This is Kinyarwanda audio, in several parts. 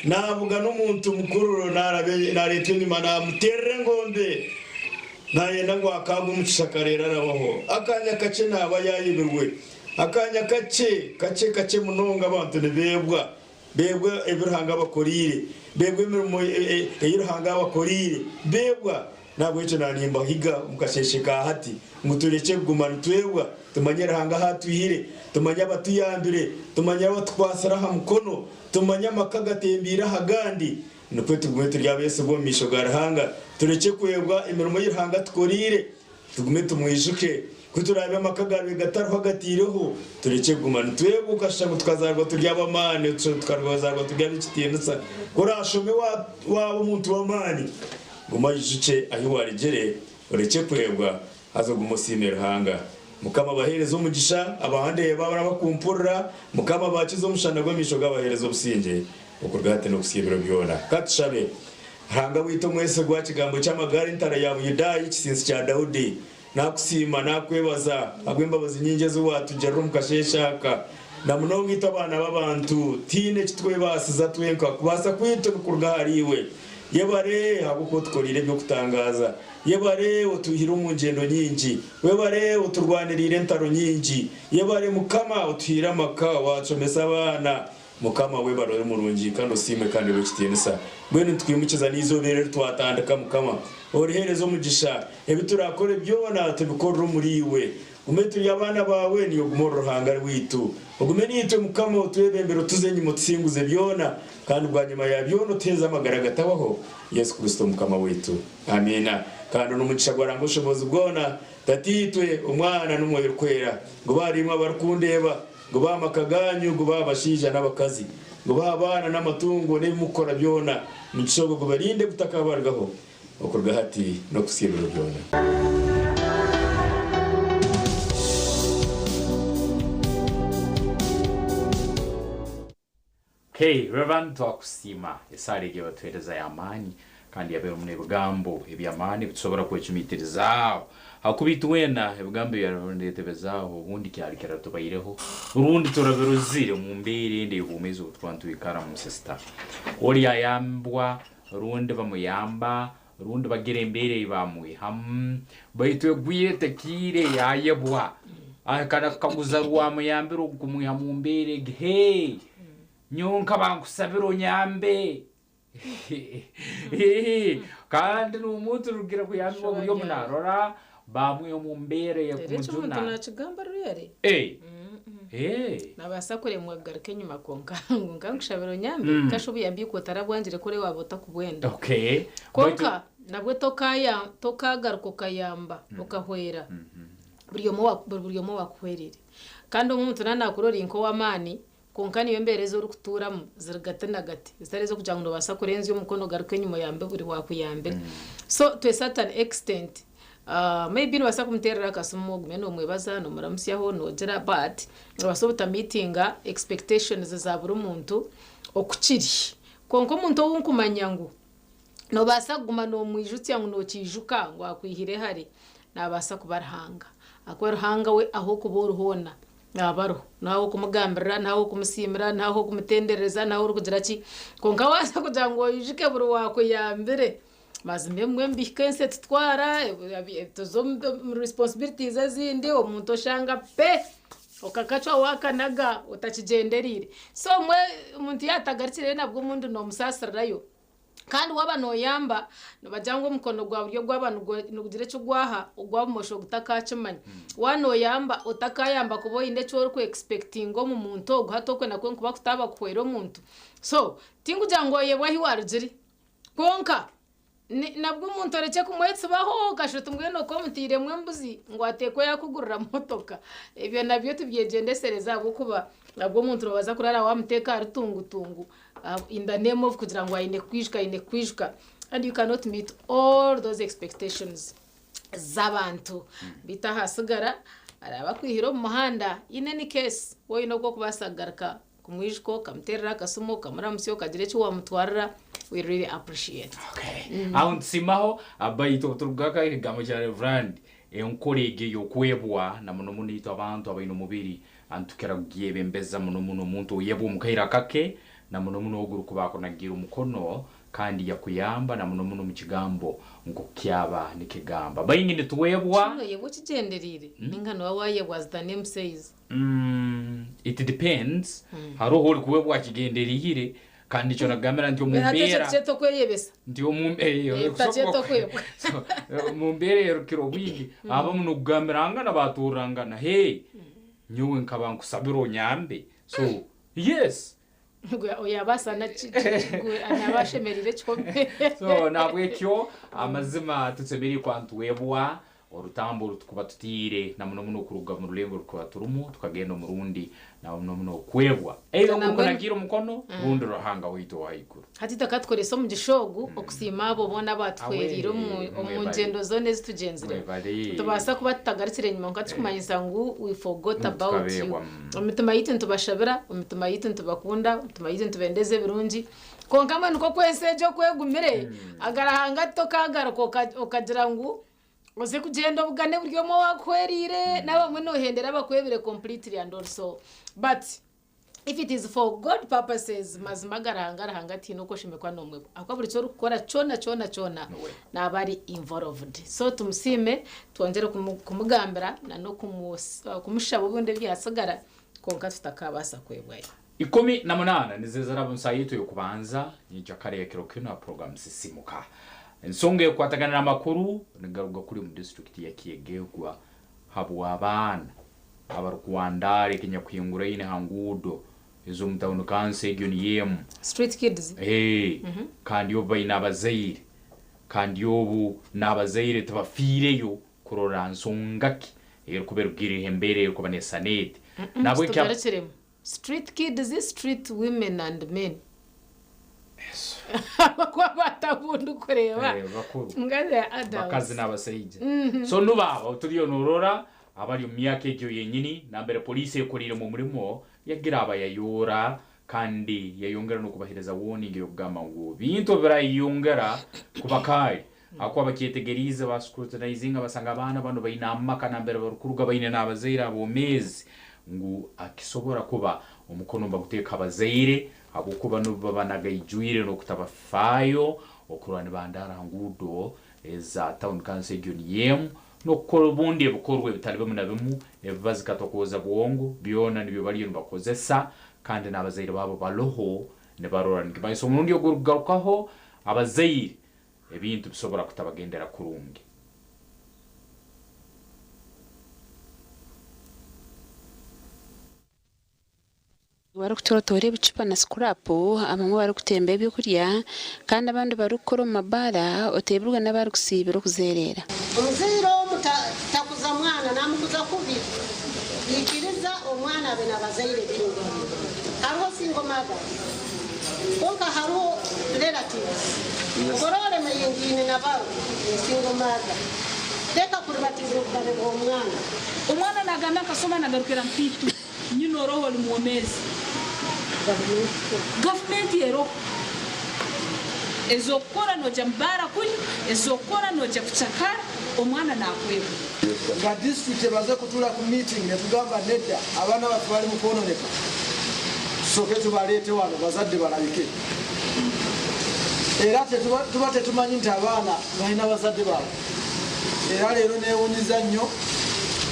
navuga n'umuntu mukuru narete nyuma namuterere ngombe nayenda ngo akaga umucisha karera arabaho akanya kace naba yayibirwe akanya kace munonga abantu nebebwa ebirhanga bakorire bebwe imirimo eyirhanga bakorire bebwa nabwo ico nanimba higa mukashesheka hati mutureke kugumana twebwa tumanyera hanga hatuhire tumanya batuyambire tumanya batwasaraha mukono tumanya makagatembira hagandi nukwe tugume turya bese bo misho garahanga tureke kwebwa imirimo y'irhanga tukorire tugume tumwijuke kuturabe amakagabe gatarho hagatireho tureke kugumana twebwe ukashaka tukazarwa turya abamane tukarwazarwa turya bikitindutsa kurashome wa umuntu w'amani guma yijuke aho waregere ureke kwebwa hazo gumusimira hanga mukama bahereza umugisha abahande babara bakumpurira mukama bakizo mushana gwemisho gabahereza obusinge okurgate no kusibiro byona katushabe hanga wito mwese gwa kigambo cy'amagari ntara ya Yuda ikisinzi cya Daudi nakusima nakwebaza agwembabazi nyinge zo watugera mukasheshaka namunongita abana b'abantu tine kitwe basiza twenka kubasa kwito kurgahariwe yebare habuko tkorire byo kutangaza yebare utuhira umungendo nyingi webare uturwanirire ntaro nyingi yebare mukama utuhira maka wacomesa abana mukama webare murungi kandi usime kandi bukitiyensa bwene twimukiza nizobere twatandaka mukama oriherezo mugisha ebiturakore byona tubikora umuriwe umetu yabana bawe niyo gumoro hanga witu ugumenite mukama utwebembero tuzenyi mutsinguze byona kandi bwanyuma ya byono teza amagaragatabaho Yesu Kristo mukama wetu amina kandi n'umugisha gwarango shobozi bwona tatitwe umwana n'umwe kwera ngo barimo abarukundeba ngo bamakaganyu ngo babashija n'abakazi ngo babana n'amatungo n'ibimukora byona mugishogo ngo barinde gutakabargaho okurga hati no kusibira byona. Hey, Reverend Twakusima esarege batwereza yamani kandi yabera umunebgambo ebyamani bitsobora kwecumitirizaho hakubitwena ebgambo yarondetebezaaho ubundi kyarikera tubayireho urundi turaberuzire mu mbere ndi humezo twantu bikara mu sister oli ayambwa rundi bamuyamba rundi bagire mbere bamuye bayitwe gwiyete kire yayebwa akana kaguza ruwa yambiro kumuya mu mbere hey nyonka bankusabiro nyambe kandi n'umuntu rugira kuyambwa buryo munarora bamwe mu mbere ya kumujuna rero tunachigamba ruyare nabasa kure mwagaruke nyuma konka ngangushabiro nyambe kashobi yambiko tarabwanjire kure wabota kubwenda okay konka nabwe tokagaruko kayamba ukahwera buryo mo wakwerere kandi umuntu nanakurora inko wamani konkani yembereze uri kuturamo zirgatana gati zitarezo kugira ngo basa kurenza umukono garuke nyuma yambe buri wakuyambe so to a certain extent maybe basa kumterera kasumo gumeno mwebaza no muramusyaho no gera but basobota meetinga expectations za buri umuntu okukiri konko umuntu wunkumanya ngo no basa guma no mwijutsi yangu no kijuka ngo akwihire hari nabasa kubarhanga akwerhanga we aho kuboruhona nabaro naho kumugambira naho kumusimira naho kumutendereza naho rukugira ki konka wasa kugira ngo yijike buru wako yambere mazimwe mbihkense twara tozo responsibilities azindi omuntu oshanga pe okakacho wakanaga utakigenderire so mwe umuntu yatagaritsire nabwo umuntu no musasirayo kandi waba no yamba nabajyango mukono gwa buryo gw'abantu nugire cyo gwaha ugwamosho gutakacimanya wano yamba utakayamba kubo inde cyo ku expecting ngo mu muntu guhato kwe nakwe kuba kutaba kwero muntu so tinguja ngo yebwa hiwarujiri konka nabwo umuntu areke kumwetse baho gashutu mbweno ko mutire mwembuzi ngo ateko yakugurira motoka ibyo nabyo tubyegendesereza gukuba nabwo umuntu baza kurara wa muteka rutungutungu in the name of kugira ngo ine kwishka and you cannot meet all those expectations z'abantu bitahasigara araba kwihiro mu muhanda in any case wowe no ko kubasagarka kumwijko kamterera kasumo kamuramusyo kagire cyo wamutwarira we really appreciate aho nsimaho abayito turugaka igamo cya Reverend enkorege yo kwebwa na muno munito abantu abayino mubiri antukera gugiye bembeza muno muntu yebo mukahira kake na muno muno oguru kubakonagira umukono kandi yakuyamba na muno muno mu kigambo ngo kyaba nikigamba bayingine tuwebwa yebo kigenderire ningano wawaye was the name says it depends haro hori kuwebwa kigenderire kandi cyo nagamera ndio mumbera cyeto kweyebesa ndio mumbera cyeto kwebwa mumbera yerukiro bwigi aba muno kugamera na baturangana hey nyowe nkabanku sabiro nyambe so yes oya basa na chigwe anabashemerire cyombe so nabwe kyo amazima tutsebiri kwantu webwa orutambo rutukuba tutire na muno muno kuruga mu rulengo rukwa turumu tukagenda mu rundi na muno muno kwebwa eyo mukonagira umukono rundi rohanga wito wayikuru hatita katkoreso mu gishogu okusima abo bona batweriro mu ngendo zone zitugenzire tubasa kuba tutagarutsire nyuma ngo tukumanyisa ngo we forgot about you omituma yite ntubashabira omituma yite ntubakunda omituma yite ntubendeze birungi konka nuko kwensejo kwegumire agarahanga tokagaruko okagira ngo oze kugenda ubugane buryo mo wakwerire nabamwe no hendera bakwebere completely and also but if it is for God purposes mazimagarahanga hangati nuko shimekwa nomwe akwa buri cyo rukora chona nabari involved so tumusime tuongere kumugambira na no kumushabo bunde byasagara konka tutakabasa kwebwaye 18 nizezera bunsayitu yo kubanza nyijakare yakiro kino program sisimuka nsonge kwatagana na makuru ngaruga kuri mu district ya Kiegegwa habu abana abarukwandare Kenya kuyungura ine hangudo izo mtauno kanse gyoniyem street kids kandi yo bayina abazaire kandi yobu nabazaire tabafireyo kurora nsongaki ero kuberugire hembere ko banesanete nabwe kya street kids street women and men yes kwa batabundu kureba ngaze adults bakazi n'abasaije so nubaba turiyo norora abari mu myaka egyo yenyini nambere police ekorire mu murimo yagira abayayora kandi yayongera no kubahereza warning yo kugamba ngo bintu birayongera kubakari akwa bakietegerize bascrutinizing abasanga abana bano bayinama kanambere barukuruga bayine n'abazaire abo mezi ngo akisobora kuba umukono mbaguteka abazaire abo kuba no babanaga ijuire no kutabafayo okurwana bandara ngudo eza town council yem no korobundi bukorwe bitari bamuna bimu evazi katokoza buongo biona nibyo bari bakozesa kandi nabazaire babo baloho ne barora ngibayiso umundi yo gurugarukaho abazaire ebintu bisobora kutabagendera kurungi barukutorotora ibicupa na scrapu amamwe barukutemba ibyo kurya kandi abandi barukora mabara oteburwa n'abari kusibira kuzerera umuziro mutakuza mwana namukuza kubi yikiriza umwana abe nabazaire kingo hariho single mother konka hariho relatives gorore mayingine nabaro single mother teka kuribatizo kare umwana nagana kasoma nagarukira mpitu nyino roho limuomezi government yero ezokora no jambara kuli ezokora no jakuchakara omwana nakwebo nga district baze kutula ku meeting ne tugamba nedda abana batu bali mukononeka soke tubalete wano bazadde balabike era tubate tumanyi nti abaana balina bazadde baabwe era leero neewunyiza nnyo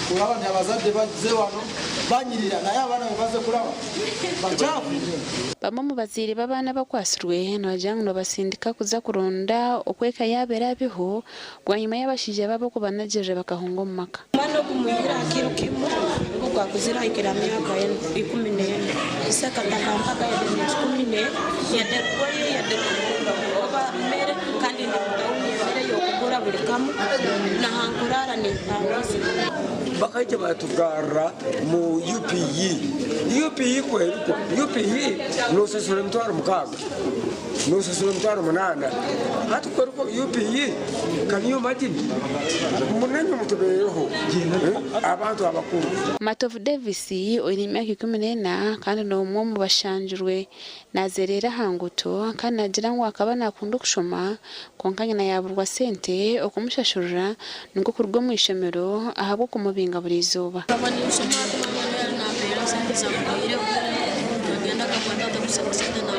kulaba nti abazadde bazze wano banyirira naye abaana baze kulaba bakyafu bamwe mu bazaire b'abaana bakwasirwe n'abajyangu basindika kuza kuronda okweka yabera biho bwanyuma y'abashije babo ko banageje bakahunga mu maka mwana kumuyira kiro kimwe ubwo akuzira ikira myaka 14 isaka ndakamba ya 14 ya derboye ya oba mere kandi ndawuni mere yo kugura buri kamu na hankurara ni pangisi bakaje batugara mu UPE kweruko UPE no sesole mtwaro mukaga no sesole mtwaro munana hatu kweruko UPE kaniyo majini munenyo mutubeyeho abantu abakuru Matovu Davis uri imyaka 14 kandi no umwe mu bashanjurwe nazerera hanguto kandi nagira ngo akaba nakunda kushoma konkanya na yaburwa sente okumushashurira nuko kurwo mu ishemero ahabo kumubinga buri zuba Kama ni ushoma na mbera sente za kuire bagenda kapanda takusakasida na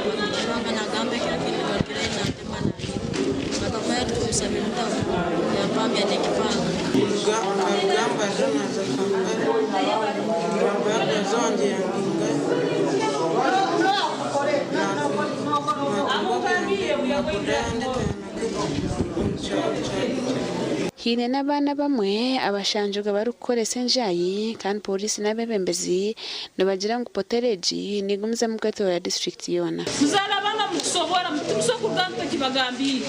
hine n'abana bamwe abashanjuga bari gukoresa enjayi kandi polisi n'abebembezi nibagira ngo potereji nigumize mu gato ya district yona muzarabanga mukusobora mukusoko bwanto kibagambi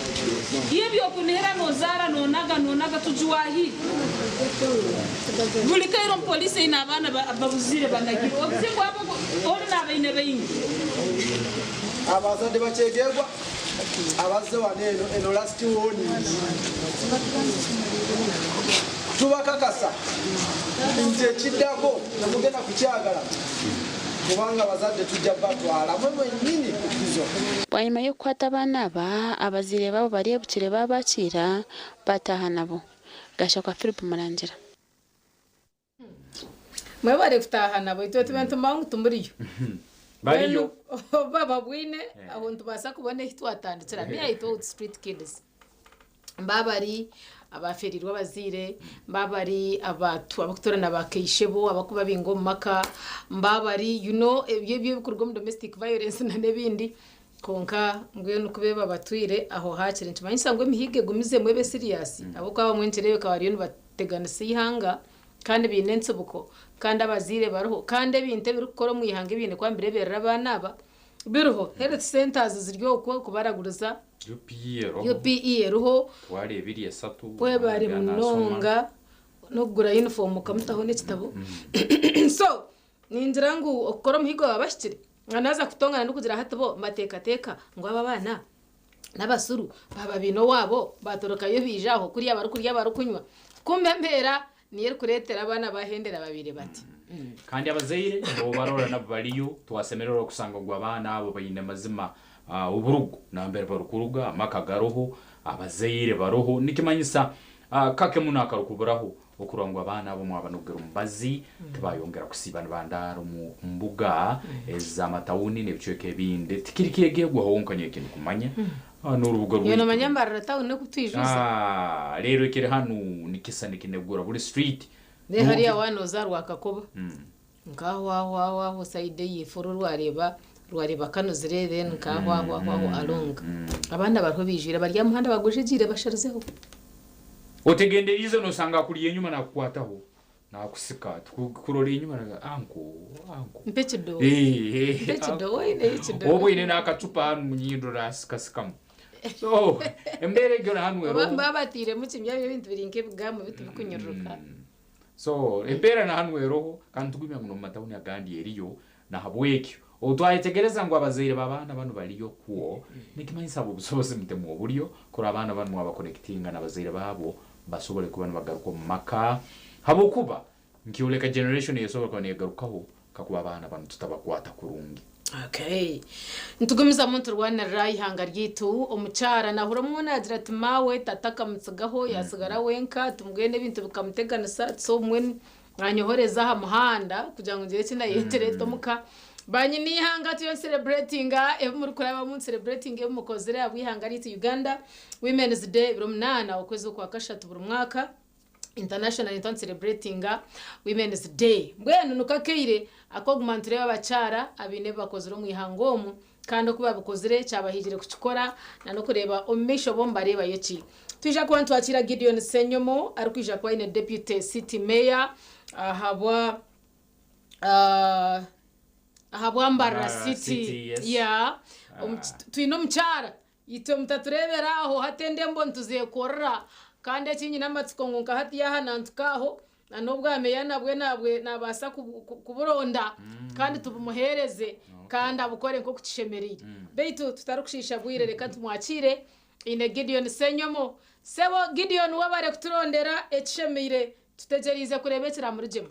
yebyo kunera nonaga tujuwahi bulikairo polisi ina abana babuzire banagiro obuzingo abo ori nabaine bayingi abazade bachegerwa abaze waneno eno last warning tubakakasa nje kidako namugenda kukyagala kubanga abazadde tujja batwala mwe nyini kukizo bwanyuma yo kwata abana aba abazire babo bari ebukire babakira bataha nabo gasha kwa Philip Murangira mwe bari kutaha nabo itote bantu mangu tumuriyo bariyo baba bwine aho ntubasa kubona hitwatandikira me I told street kids mbabari abaferirwa bazire mbabari abatu abakutorana bakishebo abakuba bingo maka mbabari ebyo bikurwa mu domestic violence na nebindi konka ngwe nukubeba batwire aho hakire ntibanyisa ngo mihige gumize mwebe serious abo kwa bamwentereye kawariyo bateganise ihanga kandi binense buko kandi abazire baruho kandi binte birukoro mu ihanga ibine kwa mbere berera abana aba biruho health centers ziryo uko kubaraguruza UPE ruho wari biriye satu we bari munonga no gura uniform kamutaho n'ekitabo so ninjira ngo okoro muhigo abashikire nganaza kutongana ndukuzira hatabo mateka ngo aba bana n'abasuru baba bino wabo batoroka yo bijaho kuriya barukunywa kumbe mpera niye kuretera abana bahendera babire bati kandi abazeire bo barora nabariyo twasemerera kusanga ngo abana abo bayine mazima uburugu nambere barukuruga makagaroho abazeire baroho nikimanyisa kake munaka rukuburaho okurangwa abana abo mwabanugera umbazi tubayongera kusibana bandaro mu mbuga ezamatawuni nebicweke binde tikirikiyege guhonkanye ikintu kumanya n'urubuga rwo yona manyambara tawune kutwijuza rero ikire hanu nikisane kinegura buri street de hariya wano zarwaka koba ngaho waho side yifuru rwareba kano zirere nkaho alonga abana barho bijira barya muhanda bagujejire basharizeho otegende izo no sanga kuriye nyuma nakwataho nakusika kurore inyuma anko mpechido obo ine nakacupa hanu munyindo rasikasikamu so embere gyo hanu ero babatire mu kimya bintu birinke bwamo bitu bikunyuruka so embere na hanu ero kandi tugumya muno matawuni agandi eriyo na habwekyo otwaitegereza ngo abazeire babana bano baliyo kuo nikimanyisa abo busose mutemu oburyo kora abana bano abaconnectinga nabazeire babo basobole kubana bagaruko maka habokuba nkioleka generation yesoboka ko negarukaho kakuba abana bano tutabakwata kurungi. Okay, ntugumiza muntu rwana rai hanga ryitu omucara nahura muna agira tumawe tataka mutsugaho yasigara wenka tumugende bintu bikamutegana so mwe anyohoreza ha muhanda kugira ngo ngire kina yetere tomuka banyi ni hanga tuyo celebrating muri kuraba mu celebrating mukozere abihanga ryitu Uganda Women's Day biro 8 ukwezi kwa kashatu buri mwaka International Inton celebrating Women's Day. Mbwenu nukakeire akogumantire y'abacara abine bakozero mu ihangomu kandi kuba bakozere cyabahigire kuchikora na no kureba omisho bomba reba yoki. Tuje kwa ntwakira Gideon Senyomo ari kwija kwa ine deputy city mayor ahabwa Mbara City yes. Yeah twino mchara ito mtaturebera aho hatende mbontu zekorra kandi kinyi namatsiko ngunka hati ya hanantukaho nanobwa ameya nabwe nabasa kuburonda kandi tubumuhereze kandi abukore nko kucishemerira beitu tutarukushisha bwire reka tumwakire ine Gideon Senyomo sebo Gideon wabare kuturondera ekishemire tutegerize kurebekera muri jemu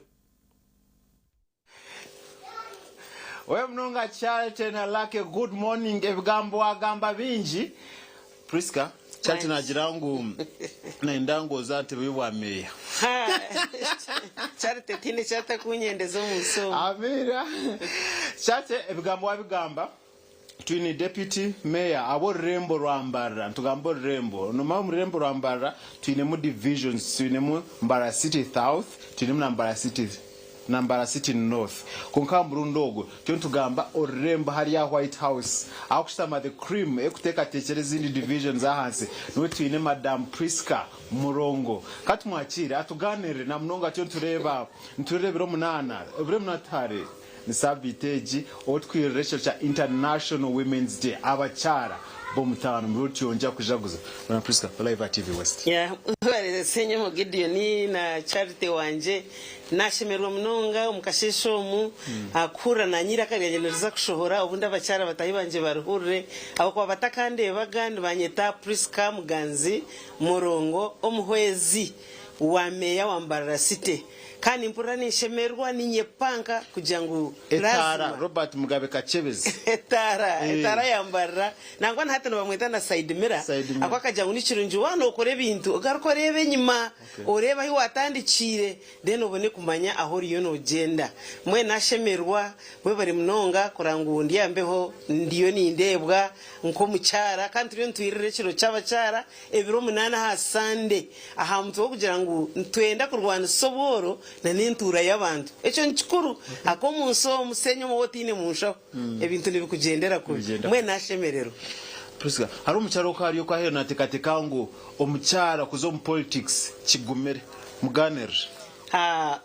we mnonga chalte na lake good morning ebigambo agamba bingi Priska chalte nagirangu naindango zate bibwa meya chalte tine chata kunyendezo muso amira chalte ebigambo abigamba twini deputy mayor abo rembo rwambara ntugamba rembo no mu rembo rwambara twine mu divisions twine mu Mbara City South twine mu Mbara City North konkamburu ndogo tugamba orembo hari ya White House akushama the cream ekuteka tekereza indi divisions ahanse no twine Madam Priska Murongo katumwakire atuganire na mnonga nturebero munana ebre munatare ni sabiteji otwiresho cha International Women's Day abachara bomutano mrutyonja kujaguza na Priska live at TV West wale senyo mo Gideon na Charity wanje nashemerwa mnonga umukashesho mu akura na nyira kagendereza kushohora ubundi abachara batayibanje baruhure abo kwa batakande bagandi banyeta Priska Muganzi Murongo omuhwezi wa meya wa Mbara City kandi impura nishemerwa ninyepanka kugira ngo etara Robert Mugabe Kachebezi etara yambara nangwa nahate no bamweta na side mirror akwakaja ngo nikirunji wano ukore bintu ugaruko rebe nyima ureba hi watandikire then ubone kumanya aho riyo no genda mwe nashemerwa we bari mnonga kurangu ndiyambeho ndiyo nindebwa nko mucyara kandi turiyo ntwirire kiro cy'abacyara ebiro 8 ha Sunday aha mutwo kugira ngo twenda kurwana soboro na nintura y'abantu eco nkikuru akomunso musenyo mubotine munshaho ebintu nibikugendera ku mwe nashemerero Priska hari umucyaro ko hariyo kwa heno atekateka ngo umucyara kuzo mu politics kigumere muganere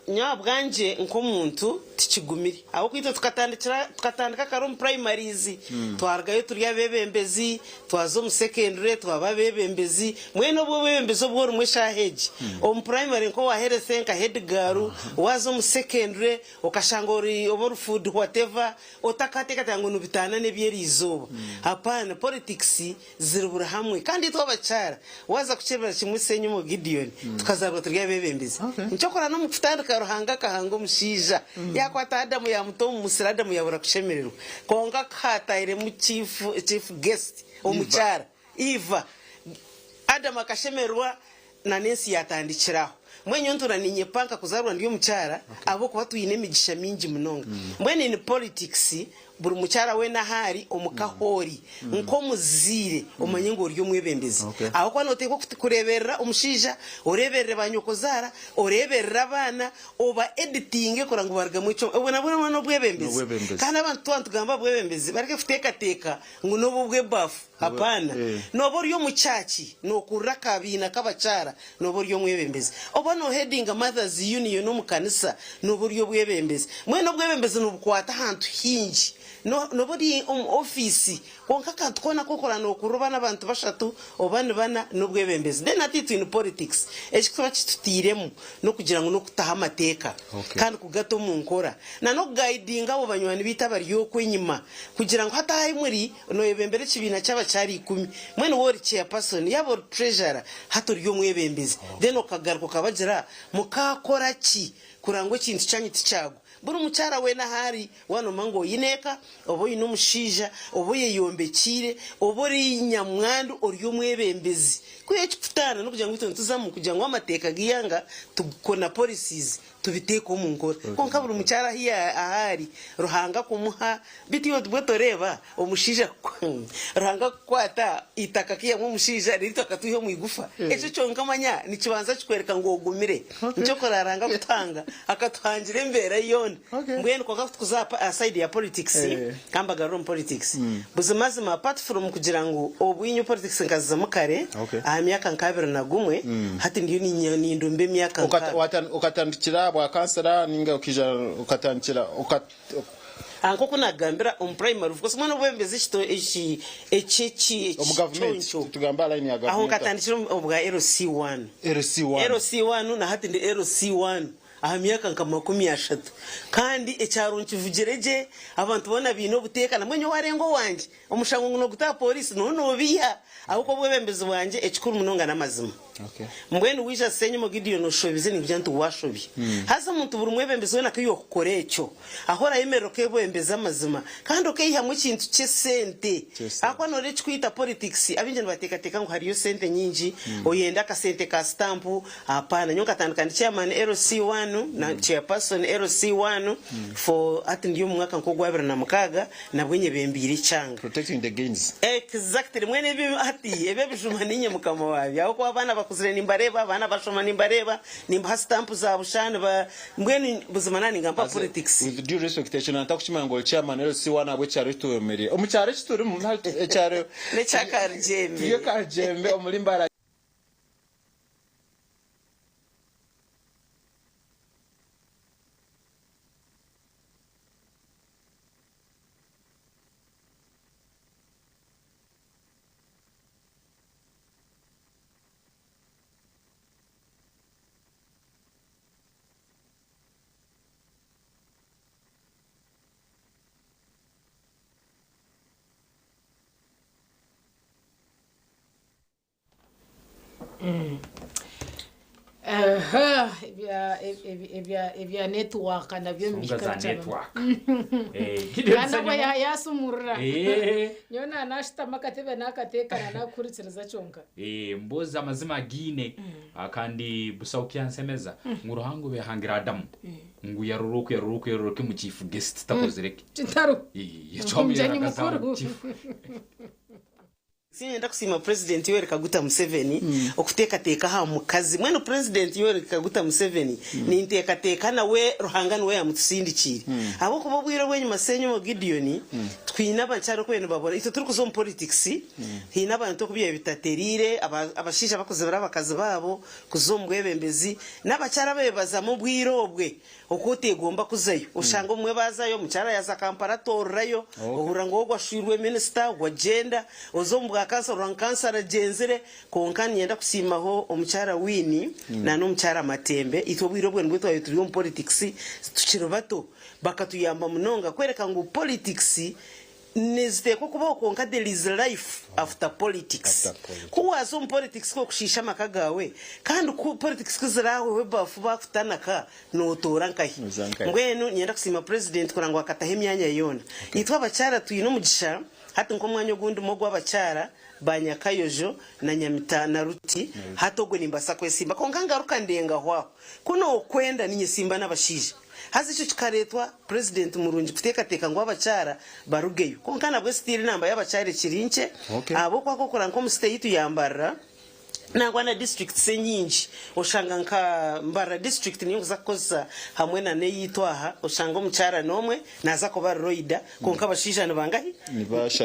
nyabwanje nko muntu tikigumiri aho kwita tukatandika karo mu primaries twargayo turya bebembezi twazo mu secondary twaba bebembezi mweno bo bebembezo bwo rumwe shaheje mu primary nko waherese nka headgaru wazo mu secondary ukashangori over food whatever otakateka tango nubitana nebyeri izuba hapana politics zirubura hamwe kandi twabacara waza kuchebera kimusenye mu Gideon tukazarwa turya bebembezi ncokora no mufutandika ruhanga kahango mushija yakwata Adamu ya mutomu musirada muyabura kushemererwa konga kataire mu chief guest omucyara Eva Adamu akashemerwa na Nancy yatandikiraho mwenye ntura ninyepanka kuzarwa ndiyo mucyara abo kuba tuyine migisha mingi munonga mwene ni politics buri mucyara we nahari omukahori nko muzire omanye ngo ryo mwebembezi aho kwa note ko kureberera umushija oreberera banyokozara oreberera abana oba editing kurango barga mwico ubona bwana no bwebembezi kandi abantu twantugamba bwebembezi bareke futeka ngo no bwe bafu hapana no ryo mucyachi no kuraka bina kabacara no ryo mwebembezi obano heading mothers union no mukanisa no ryo bwebembezi mwe no bwebembezi no bukwata hantu hingi nobody office konka katukona kokora no kuroba nabantu bashatu obane bana nobwebembezi then atitu in politics ekikuba kitutiremu no kugira ngo no kutaha amateka kandi kugato mu nkora na no guiding abo banywani bita bariyo kwenyima kugira ngo hatahaye muri no yebembere kibina cyaba cyari 10 mwene wori chairperson yabo treasurer hatoriyo mwebembezi then okagaruko kabagira mukakora ki kurango kintu cyanyiti cyago buri mucyara we nahari wano mango yineka obo yino mushija obo yeyombekire obo ri nyamwandu oryo mwebembezi kuye kifutana no kugira ngo tuzamu kugira ngo amateka giyanga tukona policies tubiteko mu ngora konka buri mucyara hiya ahari ruhanga kumuha bitiyo dwetoreba omushija ruhanga kwata itaka kiya mu mushija rito akatuyo mu igufa eco cyonka manya ni kibanza kikwereka ngo ogumire nicyo koraranga gutanga akatwangire mbere yone mbwene kwa kuzapa aside ya politics kamba garom politics buzimazima apart from kugira ngo obwinyo politics ngaza mukare myaka nkabira na gumwe hati ndiyo ni ndombe myaka ukatandikira bwa kansera ninga ukija ukatandikira anko kuna gambira primary because mwana bwembeze kito echi mu government tugamba line ya government aho katandikira obwa LC1 na hati ndi LC1 myaka nka 30 kandi ecyaro nkivugireje abantu bona bino butekana mwenye warengo wanje omushango no guta police no biya ahubwo bwebembezi wanje ekikuru munonga namazima mbwene wisha senye mo Gideon no shobize ni byantu washobi haza umuntu buri mwebembezi wena kiyo kukorecho ahora yemero kebembeza amazima kandi okeyihamwe kintu cyesente akwa no rech kwita politics abinje bateka ngo hariyo sente nyingi oyenda ka sente ka stamp apana nyoka tandikana chairman LC1 LC1 na chairperson LC1 for ati ndiyo mwaka nkogwa 2006 nabwo nye bembiri cyanga protecting the gains exactly mwene bi ati ebe bijuma ninye mukama wabi aho kwa abana bakuzire nimbareba abana bashoma nimbareba nimba stamp za bushane ba mwene buzimanani ngamba politics with due respectation atakuchima ngo chairman LC1 abo cyaro tuwemere omucyaro kituri mu cyaro ne chakarjembe yo karjembe omulimbara ebya network nabyo mbishika network kana ya sumurra nyona nashita makatebe nakatekana nakuritsiriza chonka mboza amazima gine akandi busaukia nsemeza nguruhangu behangira Adamu ngu yaruruke mu chief guest takozereke chitaru yachomye mukuru Sinenda kusima president Yoweri Kaguta Museveni okuteka ha mukazi mwene president Yoweri Kaguta Museveni ni nteka nawe ruhangano we yamutsindikire abo kuba bwira bwenye masenyo mo Gideon twina bancyaro kwene babona ito turi kuzo politics hina abantu kubiye bitaterire abashisha bakoze barabakazi babo kuzombwebembezi n'abacyara bebaza mu bwirobwe okuti gomba kuzayo ushanga umwe bazayo mucyara yaza Kampala torayo uhura ngo gwashirwe minister wa gender ozombwa kansa rankansara jenzere konkani yenda kusimaho omucyara wini na no mucyara matembe ito bwirobwe ndwe twayo turi mu politics tukiro bato bakatuyamba munonga kwereka ngo politics nezite ko kuba konka there is life after politics kuwazo mu politics ko kushisha makagawe kandi ku politics kuzirawe we bafu bafutanaka no torankahi ngweno nyenda kusima president kurangwa akatahe imyanya yona itwa abacyara tuyino mugisha hati nko mwanya gundi mogwa abacyara banyakayojo na Nyamita na Ruti hatogwe nimbasa kwesimba konkanga rukandenga hwa kuno kwenda ninye simba n'abashije hazicho chikaretwa president Murungi kuteka ngo abacyara barugeyo konkana bwe stili namba y'abacyare kirinche abo kwako kuranko mu state yambara nangwana district senyinji oshanga nka mbara district niyo zakoza hamwe na neyitwaha oshanga omucyara nomwe naza ko baroida konka bashijana bangahi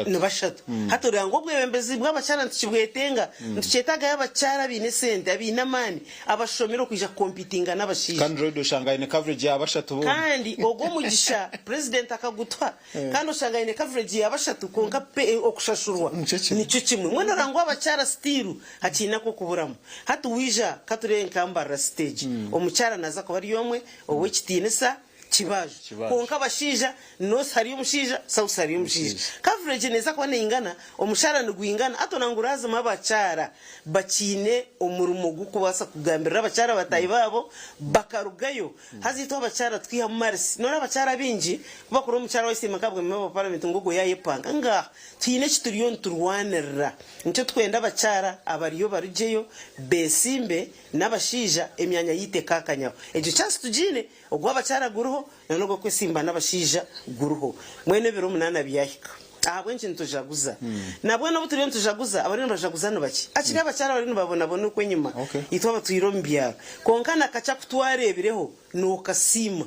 ni bashatu hatori ngo bwebembezi bw'abacyara ntukibwetenga ntucetaga y'abacyara bine sente abina mani abashomero kwija competinga n'abashije kandi roid oshanga ine coverage y'abashatu bo kandi ogo mugisha president akagutwa kandi oshanga ine coverage y'abashatu konka okushashurwa nico kimwe mwana rango abacyara stiru hakina ko kuburamu hatu wija katurenka mbara stage omucyara naza ko bari yomwe owe kitinisa kibaje konka bashija no sari umushija south sari umushija coverage neza ko ingana omushara nugwingana atonanguraza mabacyara bakine umurumo gukubasa kugambira abacyara batayi babo bakarugayo hazito abacyara twiha mars none abacyara binji bakuru omucyara wese makabwe mu parliament ngogo yayepanga nga twine kituriyon turwanera nicyo twenda abacyara abariyo barujeyo besimbe n'abashija emyanya yite kakanyaho ejo chance tujine ogwa abacyara guruho nanogo kwesimba n'abashija guruho mwene biro munana byahika ahabwe nje ntujaguza nabwo no buturiyo ntujaguza abari bajaguza no baki akiri abacyara bari babona uko nyuma itwa batuyirombiya konkana kaca kutwarebireho no kasima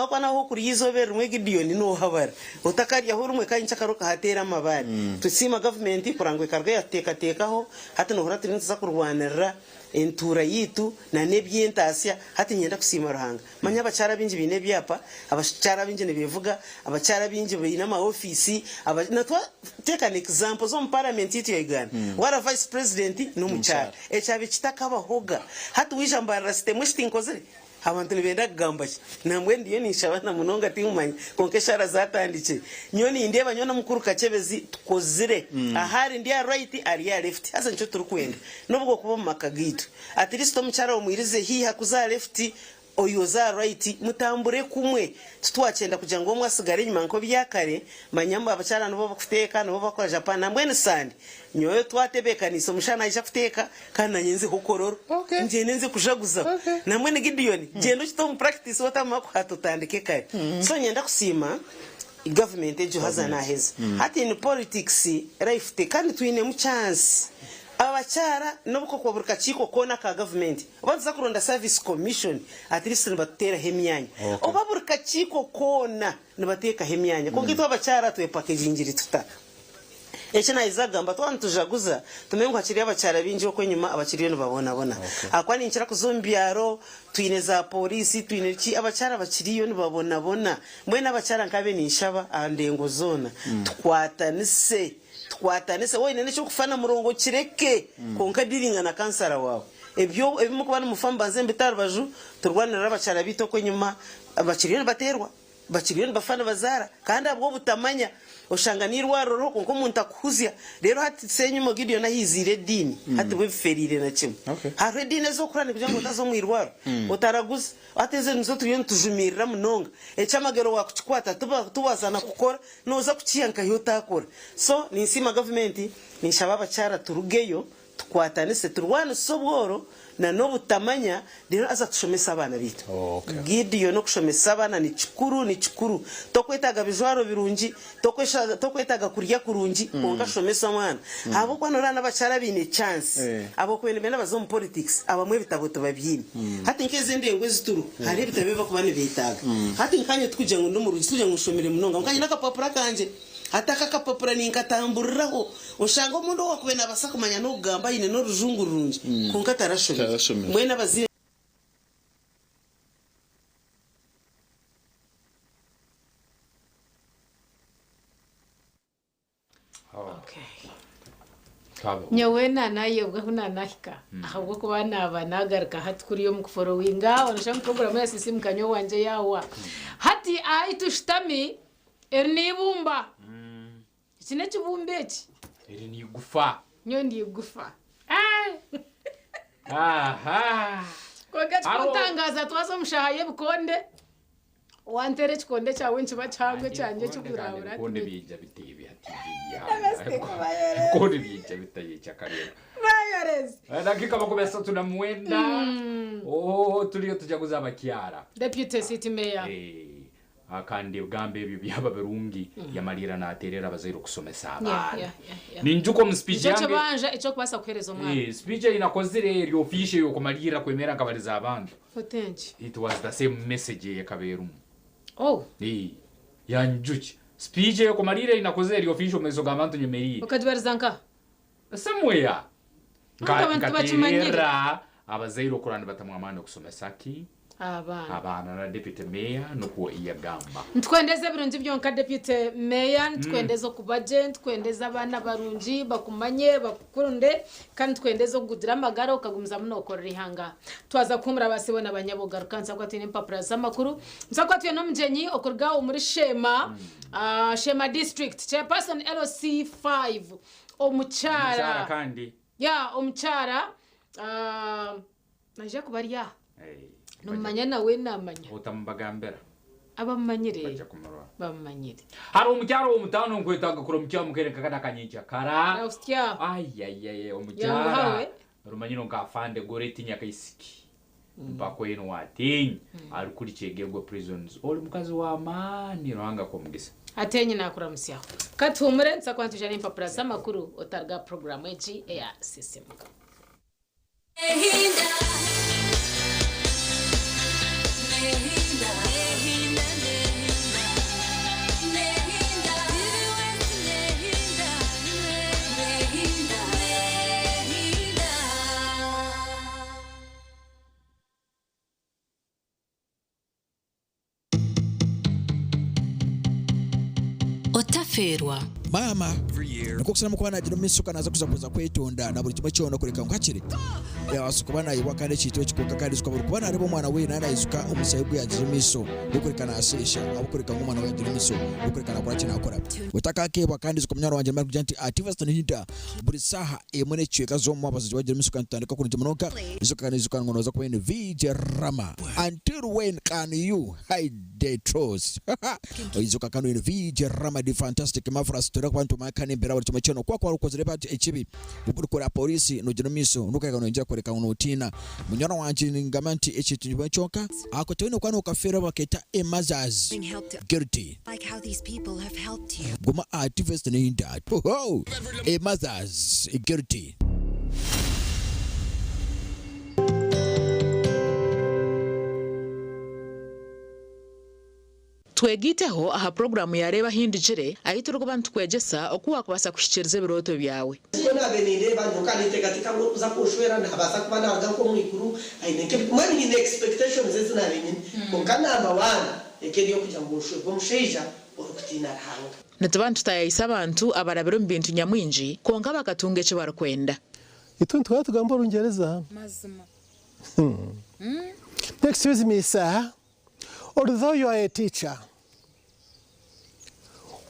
ko naho kuri yizobera umwe Gideon no habara utakari yaho rumwe kanyi karoka hatera amabari tusima government kurangwe karwe yatekatekaho hata no hurati nza kurwanira entura yitu na nebyentasiya hati nyenda kusima ruhanga manya abacyara binji bine byapa abacyara binji nebivuga abacyara binji bina ma office natwa take an example zo mu parliament yitu yigana wara vice president no mucyara echabe kitaka hoga hati wijambara system shitinkozere abantu nibenda kugamba namwe ndiyo nishabana munonga timumanye konkeshara zatandice nyoni ndeba nyona mukuru kacebezi tukozire ahari ndiya right ari ya left hasa nco turukwenda nubwo kuba makagitu at least omucyara omwirize hi hakuza left oyoza right mutambure kumwe tutwachenda kugira ngo umwe asigare nyuma nko byakare manyamba abacyara nabo bakuteka nabo bakora Japan na mwene sandi nyoyo twatebekaniso mushana aje kuteka kana nyenze kukororo nje nenze kujaguza na mwene Gideon gendo kito mu practice watama ko hatutandike kare so nyenda kusima government ejo hazana heza hati in politics rifite kandi twine mu chance abacyara nobuko kwa buri kachiko kona ka government baza kuronda service commission at least nibatera hemyanya oba buri kachiko kona nibateka hemyanya ko gito abacyara twe packaging iri tutaka echana izagamba twantujaguza tumengo hakiri abacyara binje ko nyuma abakiriye no babona akwani nchira kuzombyaro twine za polisi twine ki abacyara bakiriyo no babona mwene abacyara nkabe nishaba andengo zona twatanise wowe nene cyo kufana murongo kireke konka diringa na kansara wawe ebyo ebimukubana mufamba zembe tarubaju turwanira abacyara bito ko nyuma abakiriyo baterwa bakiriyo bafana bazara kandi abwo butamanya ushanga nirwaro roko nko muntu akuzya rero hati senyumo Gideon nahizire dini hati we ferire na kimwe hari dini zo kurane kugira ngo utazo mwirwaro utaraguza ateze nizo tuyo tujumirira munonga echamagero wakuchikwata tubazana kukora noza kuchiyanka yotakora so ni nsima government ni shababa cyara turugeyo tukwatanise turwana sobworo na nobu tamanya rero aza kushomesa abana bitu Gideon no kushomesa abana ni chukuru tokwetaga bijwaro birungi tokwetaga kurya kurungi konga shomesa mwana abo kwanora bacyara bine chance abo kwene bena bazo mu politics abamwe bitabo tubabyini hati nkeze ndengwe zituru hari bitabeva kubane bitaga hati nkanye tukuje ngo ndumurugi tuje ngushomere munonga nkanye nakapapura kanje ataka kapapura ninkatamburiraho ushanga umuntu wakubena abasakumanya no gamba yine no rujungurunji konka tarashomye mwena bazire nyewe naye ubwo hunanahika ahubwo kuba nagaruka hati kuri yo mu kuforowinga onashaka program ya sisi mkanyo wanje yawa hati aitushitami ernibumba Sine chibumbeki eri ni gufa nyo ndi gufa kwa kutangaza twazo mshahaye bukonde wantere chikonde chawe nchiba changwe chanje chukurabura konde bija bitibi hatibi konde bija bitaye chakareba bayarezi dakika bakubesa tunamwenda tuliyo tujaguza abakyara deputy city mayor akandi ugambe ebyo byaba berungi yamalira na aterera bazero kusomesa abana ninjuko mu speech yange cyo banja icyo kubasa kuhereza umwana speech inakozire eri official yo kumalira kwemera nkabaliza abantu potenci it was the same message yakaberumu yanjuki speech yo kumalira inakozire eri official mezo gabantu nyemeri ukadibariza nka somewhere abantu bachimanyira abazero kurana batamwa amana kusomesa ki abana na deputy mayor no kuwa iyagamba ntwendeze birungi byonka deputy mayor ntwendeze kubaje ntwendeze abana barungi bakumanye bakukunde kandi twendeze kugudira amagara ukagumza muno korera ihanga twaza kumura basibona abanyabogaru kansa kwati n'impapura z'amakuru nsakwati no mjenyi okurga muri Shema district chairperson LC5 omuchara kandi omuchara naje kubariya numanya nawe namanya utambagambera abamanyire bamanyire hari umucyaro umutano nkwetaga kuro mucyaro mukereka kana kanyica kara Austria umucyara rumanyiro ngafande goreti nyakaisiki mpako yeno watinyi ari kuri Chegego prisons oli mukazi wa mani ranga ko mugisa atenye nakura musyaho katumure nsakwantuje n'impapura z'amakuru otarga program eji ya system Otaferwa mama niko kusema kwa nagira misuka naza kuza kwetonda na buri kimwe cyono kureka nkakire yasukuba nayiwa kandi cyitwe kikuka kandi suka buri kubana rebo mwana we nana izuka umusayibwe yagira miso gukurikana asesha abukurika nk'umwana we yagira miso gukurikana kora kina akora utaka keba kandi suka mnyaro wanje mari kujanti activist nihita buri saha emone cyeka zo mu abazi wagira miso kandi tandika kuri jimonoka izuka kandi izuka ngono za kwa VJ Rama until when can you hide the truth izuka kandi VJ Rama di fantastic mafra story kwa ntu makani mbera buri cyano kwa ukoze rebati ekibi ubukora polisi no gira miso nukaga no njya koreka unotina munyana wanje ngamanti ekitu cyoka akotene kwa no kafera baketa emazaz guilty like how these people have helped you goma activist ni that oh emazaz guilty twegiteho aha programu yareba hindijere ahitira ko bantu kwegesa okuwa kubasa kushikiriza biroto byawe sona beninde bantu kandi tegatika ngo uza kushwera ntabasa kuba naga ko mwikuru aineke mwani in expectations zina nyine ko kana abana ekeriyo kujya ngo ushwe bo musheja okutina hanga natabantu tayisa abantu abarabiro mbintu nyamwinji konga bakatunga cyo barakwenda ituntu tugamba rungereza mazima excuse me sir. Although you are a teacher,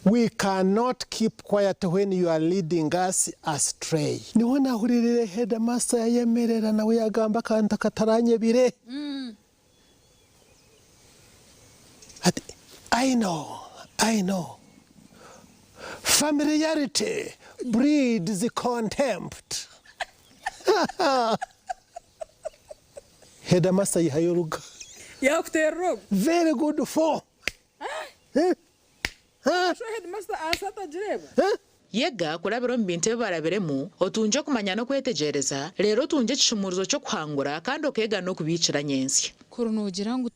we cannot keep quiet when you are leading us astray. Niwana huririre headmaster yayemerera nawe yagamba kanta kataranye bire. I know. Familiarity breeds contempt. Headmaster yayoruga. Very good for. Yega kurabiro mbinte barabiremu otunje kumanya no kwetegereza rero tunje kishumuruzo cyo kwangura kandi okega no kubicira nyensi kurunogira ngo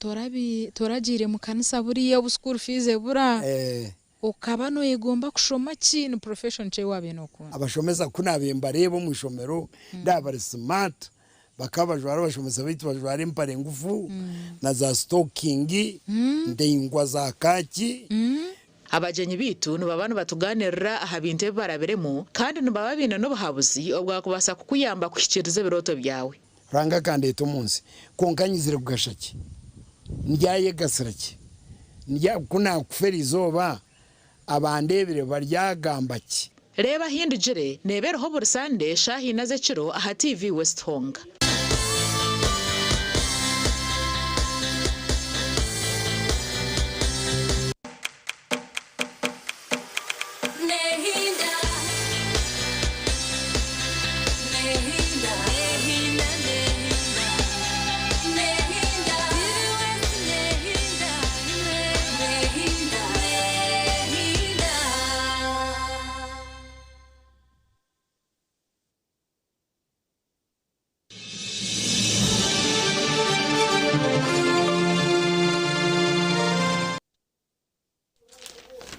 toragire mu kanisa buriya bu school fees bura ukaba no yegomba kushoma kintu profession cye wabe no kuntu abashomeza kunabemba rebo mu shomero ndabari smart bakabajwara bashomeza bitu bajwara impare ngufu na za stocking ndengwa za kaki abajenyi bitu nubabana batuganirira ahabinte barabiremo kandi nubababina no bahabuzi obwa kubasa kukuyamba kushikiriza biroto byawe ranga kandi eto munsi konkanyizire kugashaki ndyaye gasiraki ndya kuna kuferizoba abandebire baryagambaki reba hindijere nebereho buri Sunday shahi naze kiro aha TV West Honga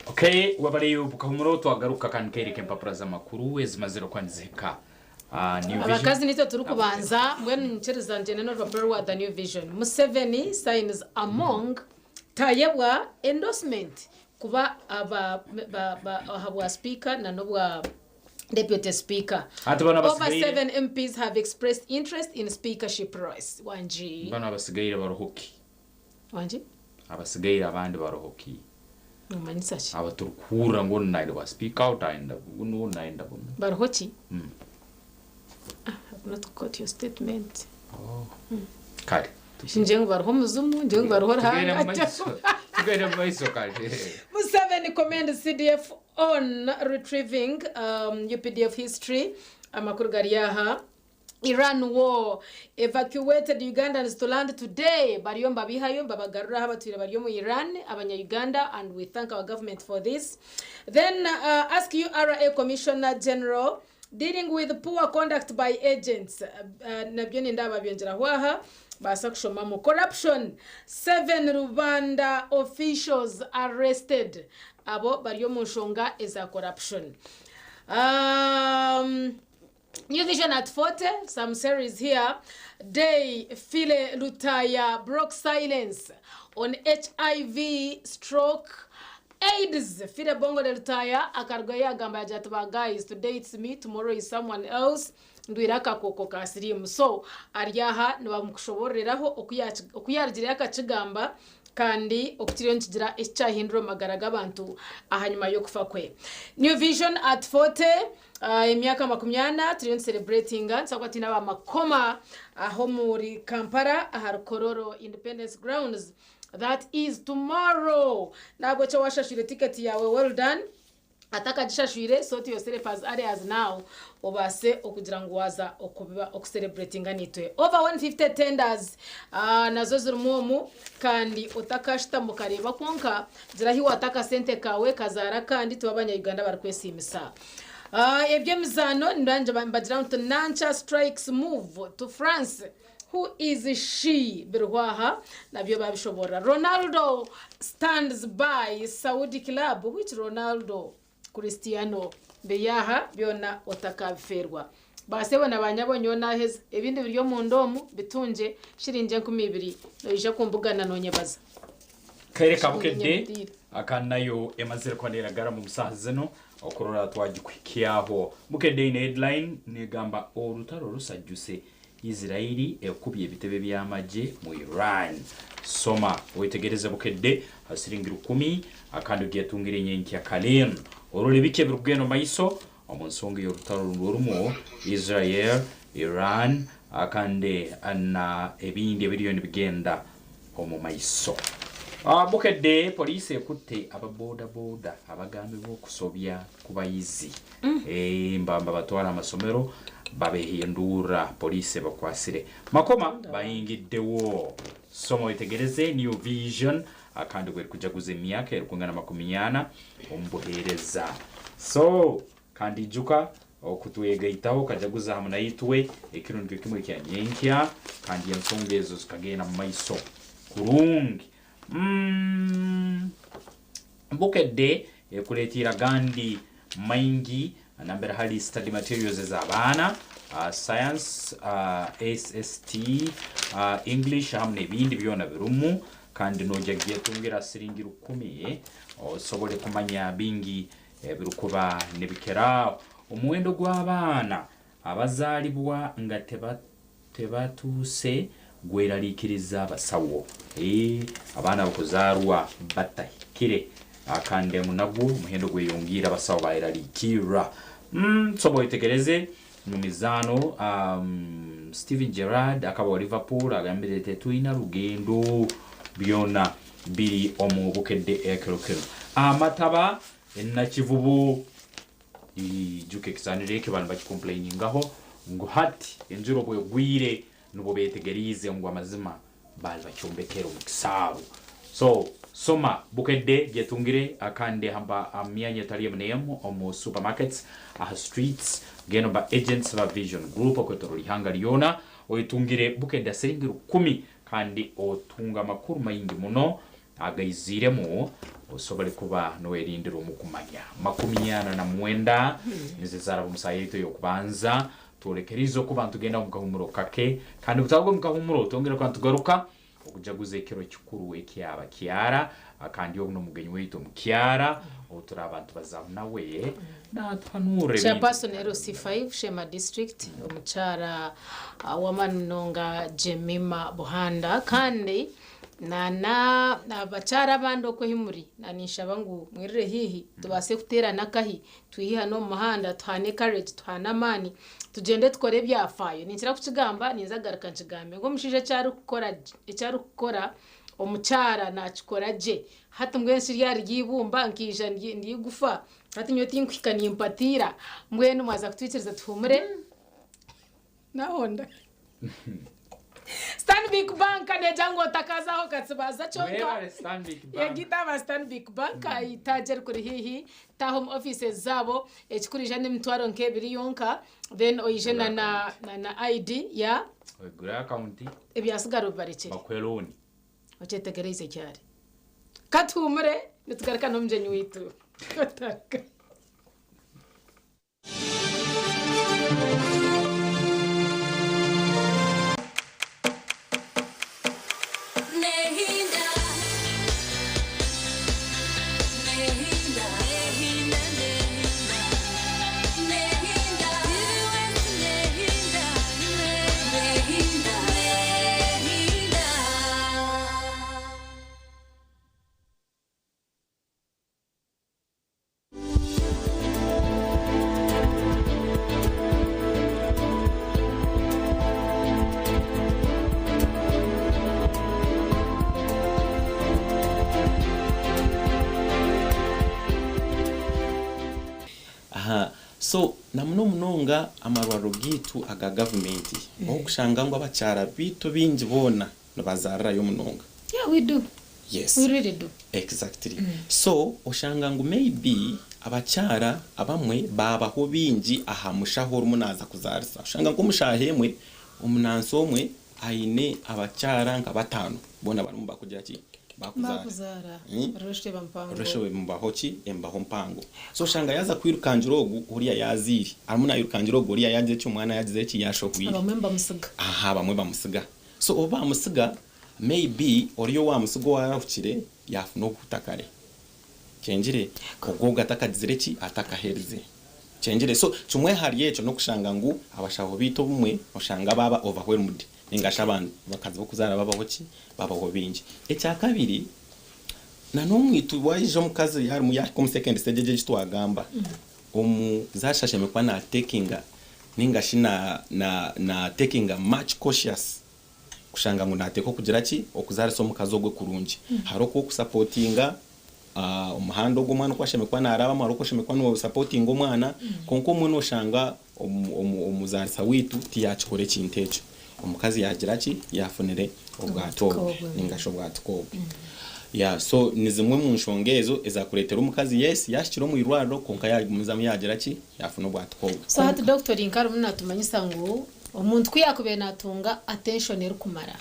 Okay, wabari bukamuro twagaruka kandi kereke mpapura za makuru ezimazero kwanzeka. New Vision. Abakazi nito turi kubanza mwene nchereza njene no rapper wa the New Vision. Museveni signs among tayebwa endorsement kuba habwa speaker na nobwa deputy speaker. Over 7 MPs have expressed interest in speakership race. Wanji. Bana basigaira barohoki. Wanji? Abasigaira abandi barohoki. Umanisachi. Abaturukura ngo naide wa speak out aenda uno naenda buno. Barohoki? I have not got your statement. Oh. Kari. Njengo baroho muzumu, njengo baroho hanga. Tugenda maiso kari. Museveni commends CDF on retrieving UPDF history. Amakuru gariyaha. Iran war evacuated Ugandans to land today. Bariyomba bihayo babagarura habatwira bariyo mu Iran abanya Uganda, and we thank our government for this. Then ask URA Commissioner General dealing with poor conduct by agents. Nabyo ndaba byongera hwaha basa kushoma mu corruption. 7 Rwanda officials arrested. Abo bariyo mu nshonga eza corruption. New Vision at 40, some series here. Day Phile Lutaya broke silence on HIV, stroke, AIDS fire bongo de retire akargoya agamba yajatuba guys today it's me tomorrow is someone else ndwiraka koko kasirimu so aryaha nibamukushoboreraho okuyargira akacigamba kandi okutiriyo nkigira ekyahindura magara g'abantu ahanyuma yo kufa kwe. New Vision at 40 emyaka 80 turiyo celebrating nsakwatina ba makoma aho muri Kampala aha Rukororo Independence Grounds. That is tomorrow. Nabwo cyo washashire ticket yawe well done. Ataka gishashire so to yourself as early as now obase okugira ngo waza okubiba okucelebrating nitwe over 150 tenders nazo zirumomu kandi utakashita mukareba konka zirahi wataka sente kawe kazara kandi tubabanya Uganda barikwesimisa ebyo mizano ndanje bagira ngo Nancha strikes move to France. Who is she? Birwaha nabyo babishobora. Ronaldo stands by Saudi club. Which Ronaldo? Cristiano. Beyaha byona otakaferwa. Base bona banyabonyo naheze ebindi biryo mu ndomu bitunje shirinje 200 noije kumbugana nonyebaza. Kaire kabukede akanayo emazire kwanera gara mu musahazeno okorora twagikwikiyaho. Mukede in headline negamba orutaro rusajuse Israeli ekubye bitebe byamaje mu Iran. Soma wetegereze bukedde hasiringira 10 akandi gyatungire nyenki ya Kalen. Orole bike birugeno maiso omunsonga y'orutaro rurumo Israel, Iran akande ana ebindi ebiriyoni bigenda omu maiso. Bukedde police ekutte ababoda boda abagambe bokusobya kubayizi. Mbamba batwala amasomero babehindura police bakwasire makoma bayingiddewo somo itegereze New Vision akandi gwe kujaguza emyaka erukungana 80 ombuhereza so kandi juka okutwegaitaho kajaguza hamuna yitwe ekirundi kimwe kya nyenkya kandi yansonga ezo zikagenda mu maiso kurungi Bukedde ekuletira gandi maingi anambera hali study materials z'abana science SST English hamne bindi byona birumu kandi nojagiye tungira siringira 10 osobole kumanya bingi birukuba nebikera omuwendo gw'abana abazalibwa nga tebatuse gweralikiriza basawo abana bakuzarwa batahikire akande munagwo muhendo gweyongira basawo bayiralikira sobo itegereze mu mizano Steven Gerrard akaba Liverpool agambire tetuina rugendo byona biri omu Bukedde ekerokero amataba enna kivubu ijuke kisanire ke bantu bakicomplainingaho ngo hati enjuro bwe gwire nubo betegerize ngo amazima bali bachombekero mu kisabu so soma Bukedde gyetungire akande hamba amyanya taliye mnemo omu supermarkets streets geno ba agents ba Vision Group okotoro lihanga liona oyitungire Bukedde asiringira 10 kandi otunga makuru mayingi muno agayiziremo osobole kuba noerindira omukumanya 89 nizizara bumusayito yokubanza turekerizo kuba ntugenda mu kahumuro kake kandi butago mu kahumuro tongera kwa tugaruka okujaguza ekiro kikuru ekyaba Kiara akandi yo no mugenyi weito mu Kiara otura abantu bazabuna we na twanure Chairperson RC5 Shema District omuchara wamanonga Jemima Buhanda kandi na bachara bando ko himuri nanisha bangu mwirire hihi tubase kutera nakahi tuyiha no muhanda tuhane courage tuhana mani tugende tukore byafayo ninkira kukigamba ninzagaruka nkigambe ngo mushije cyari gukora omuchara nakikora je hata mwensi ryari ryibumba nkija ndi gufa hata nyoti nkwikani impatira mwene mwaza kutwitiriza tuhumure nahonda Stanbic Bank nejango takazaho katsibaza chonka yagita ba Stanbic Bank itajer kuri hihi ta home offices zabo echikurije n'emitwaro nkebiri yonka then oyijena na ID ya gura account ebyasigaro bareke bakweloni ochetegereze cyari katumure nitugarika no mjenyi witu kataka so namuno munonga amarwaro gitu aga government aho kushanga ngo abacara bitu bingi bona nabazarara yo munonga. Yeah, we do. Yes, we really do. Exactly. So ushanga ngo maybe abacara abamwe babaho bingi aha mushahoro munaza kuzarisa ushanga ngo mushahemwe umunanso omwe aine abacara nka batanu bona barumba kugira ki bakuzara roshe mbaho ki embaho mpango so shanga yaza kwirukanjirogu uriya yaziri aramuna yirukanjirogu uriya yagize cyo umwana yagize ki yashokuye abamwe musiga aha bamwe bamusiga so oba musiga maybe oriyo wa musigo warafukire yafuno kutakare kenjire ubwo gatakadizire ki atakahereze kenjire so chumwe hariye cyo no kushanga ngo abashaho bito bumwe ushanga baba overwhelmed ningasha abantu bakazi bo kuzara babaho ki babaho bingi ecya kabiri na nomwitu waje mu kazi yari mu yako mu second stage je twagamba zashashe mekwa na takinga ningashina na takinga much cautious kushanga ngo nateko kugira ki okuzara so mu kazogwe kurungi haroko kusupportinga umuhando gw'umwana kwashemekwa naraba maroko shemekwa no supporting umwana konko mwe no shanga umuzarisa witu tiyachikore kintecho omukazi yagira ki yafunire ubwato ningasho bwatko ya so nizimwe mu nshongezo ezakuretera umukazi yes yashikiro mu irwaro konka yamuzamu yagira ki yafuna ubwatko so hati doctor inkaro munatumanyisa ngo umuntu kwiyakubeye natunga attention eri kumara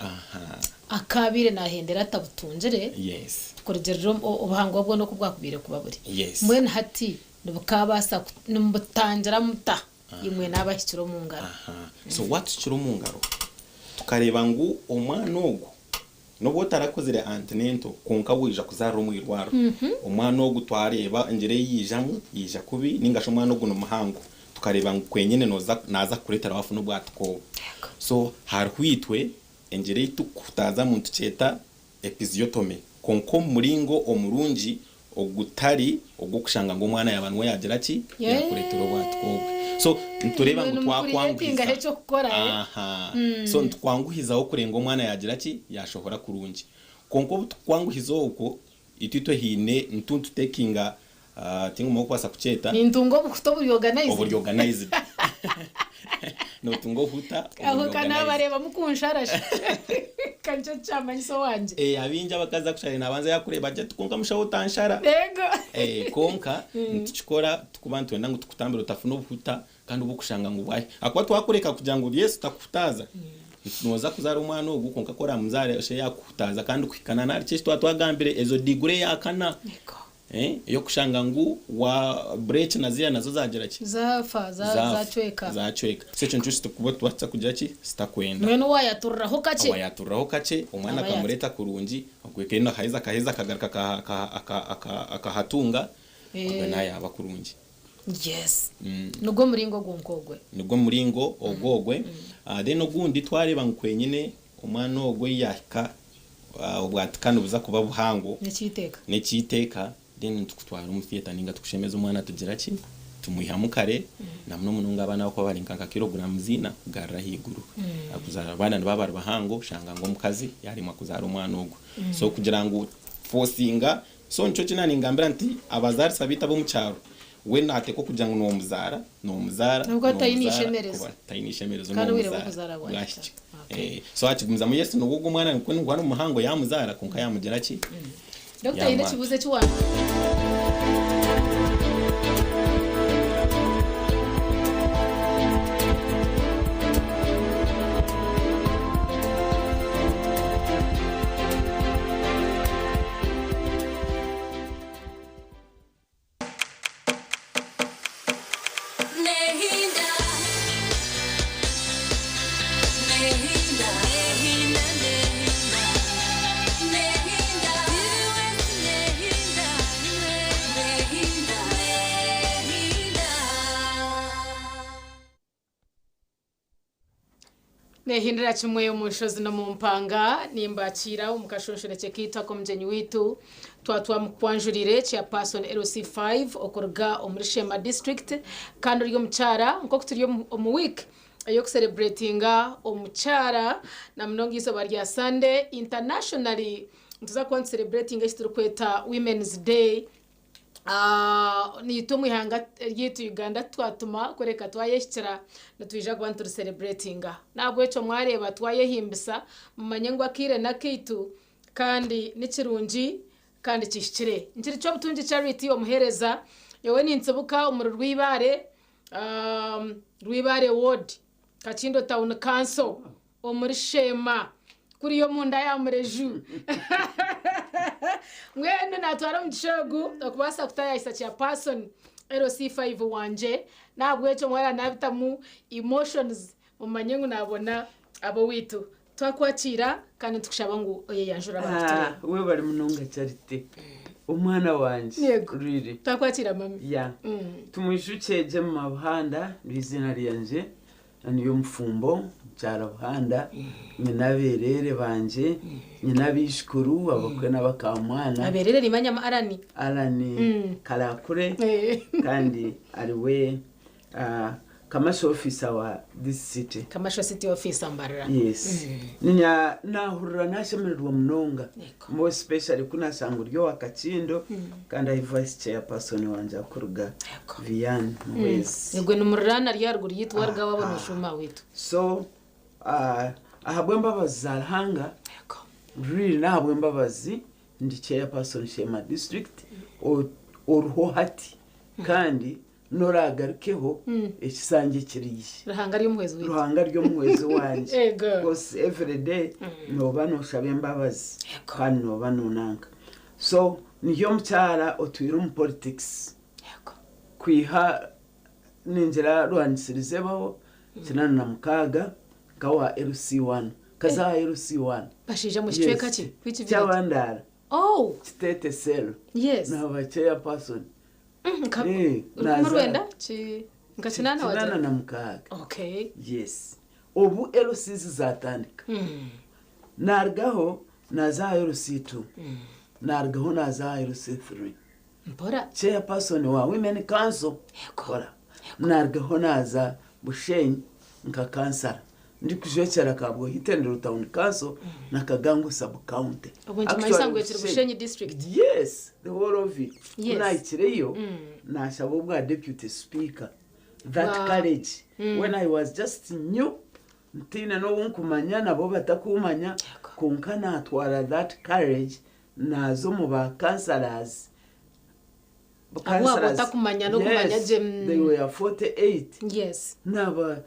akabire nahendera tabutunjere yes kurugero ubuhango bwo no kubwakubire kubaburi yes mwe hati nubukabasa numbutangira muta imwe nabashikiro mu ngaro so what chiro mu ngaro tukareba ngo omwana ogo nubwo tarakozire antenento konka wija kuzara mu irwaro omwana ogo twareba ngire yijamu yija kubi ningasho omwana ogo no muhango tukareba ngo kwenyene naza kuretera wafuno bwatko so harwitwe engere tukutaza muntu ceta episiotomy konko muringo omurungi ogutari ogukushanga ngo umwana yabanwe yagira ki yakuretera bwatko so ntureba ngo twakwanguhiza so ntwanguhiza okurenga umwana yagira ki yashohora kurungi konko twakwanguhiza uko ititwe hine ntuntu takinga tingo mo kwasa kucheta ni ntungo bukuto buri organized no tungo huta aho kana bareba mukunsharaje kanjo chamanyiso wanje abinja bakaza kushara nabanza yakureba je tukonka mushaho tanshara yego konka ntikikora tukubantu wenda ngo tukutambira utafuna ubuhuta kandi ubukushanga ngo bwaye akwa twakureka kugira ngo Yesu takutaza noza kuzara umwana ogu konka kora muzare she yakutaza kandi kwikana nari cyo twagambire ezo degree yakana yo kushanga ngo wa breach nazia nazo zagira ki zacweka secho nchushi tukubo twatsa kugira ki sitakwenda mwene wayaturraho kace umwana kamureta kurungi akwekena haiza kaheza kagaruka akahatunga abana yaba kurungi yes nubwo muringo gunkogwe ogogwe then ogundi twareba nkwenyine umwana ogwe yaka ubwatikana buza kuba buhango neciteka then tukutwara umufiyeta ninga tukushemeza umwana tugira ki tumuyihamukare namno mununga abana bako bari nkanka kilogram zina kugarra higuru akuzara abana babara bahango shanga ngo mukazi yari makuzara umwana ogwo so kugira ngo forcinga so nco kinani ngambira nti abazari sabita bo mucyaro we nateko kugira ngo no muzara nubwo tayinishemerezo no muzara so akigumza mu Yesu n'ubwo umwana ngo ngwana umuhango yamuzara konka yamugira ki Dr. Ine kibuze cy'uwana nehindira chimwe umushozi no mumpanga nimbakira umukashonshoreke kita ko mjenyi witu twatwa mukwanjurire cha person LC5 okorga omurishema district kandi ryo mucara nko kuturiyo mu week ayo celebratinga omucara na mnongizo barya Sunday internationally tuza kwa celebrating isturu kweta Women's Day niyita umwihanga ryitwa Uganda twatuma kureka twayeshyira natwija kuba turi celebratinga ntabwo eco mwareba twayehimbisa mumanye ngo akire na kitu kandi n'ikirungi kandi kishikire nkiri cyo butungi charity omuhereza yewe ninsebuka umuru rwibare ward Kakindo Town Council omuri Shema kuri yo munda ya mureju mwene natwara mu gishogu okubasa kutayisa cya person LC5 wanje nabwo eco mwara nabitamu emotions mumanye ngo nabona abo witu twakwakira kandi tukushaba ngo oye yanjura abantu we bari munonga Charity umwana wanje riri twakwakira mami ya tumwishukeje mu mabahanda bizina ryanje niyo mfumbo cyara buhanda nyina berere banje nyina bishukuru abakwe n'abakamwana aberere rimanya arani karakure kandi ariwe Kamasho officer wa this city. Kamasho city officer mbarira. Yes. Ninya nahurura nashemererwa munonga. More especially kuna sanguryo wa Kakindo kandi I vice chairperson wanje akuruga Vian Mwezi. Yegwe numurana ryaruguru yitwa rga wabona shuma wetu. So ahabwemba bazalhanga. Really nahabwemba bazi ndi chairperson Shema district or hati kandi noragarukeho ekisange kiriye ruhanga ryo mwezi wanje because every day noba noshabe mbabazi kandi noba nonanga so niyo mcyara otwira mu politics kwiha ninjira rwanisirizebaho kinana na mukaga kawa LC1 kaza LC1 bashije mu kicweka ki kwiki cyabandara kitete selo na ba chairperson Kumurwenda chi ngakinana waje kinana na mukaga yes obu LCs zatandika nargaho naza LC2 nargaho naza LC3 mpora chairperson wa women council kora nargaho naza bushenyi nka kansara ndi kujwekera kabwo hitendero town council na kagango sub county actually bushenyi district yes the whole of it naikireyo nashabo bwa deputy speaker that courage when I was just new ntina no unkumanya nabo batakumanya konkana atwara that courage nazo mu ba councillors batakumanya no kumanya they were 48 yes naba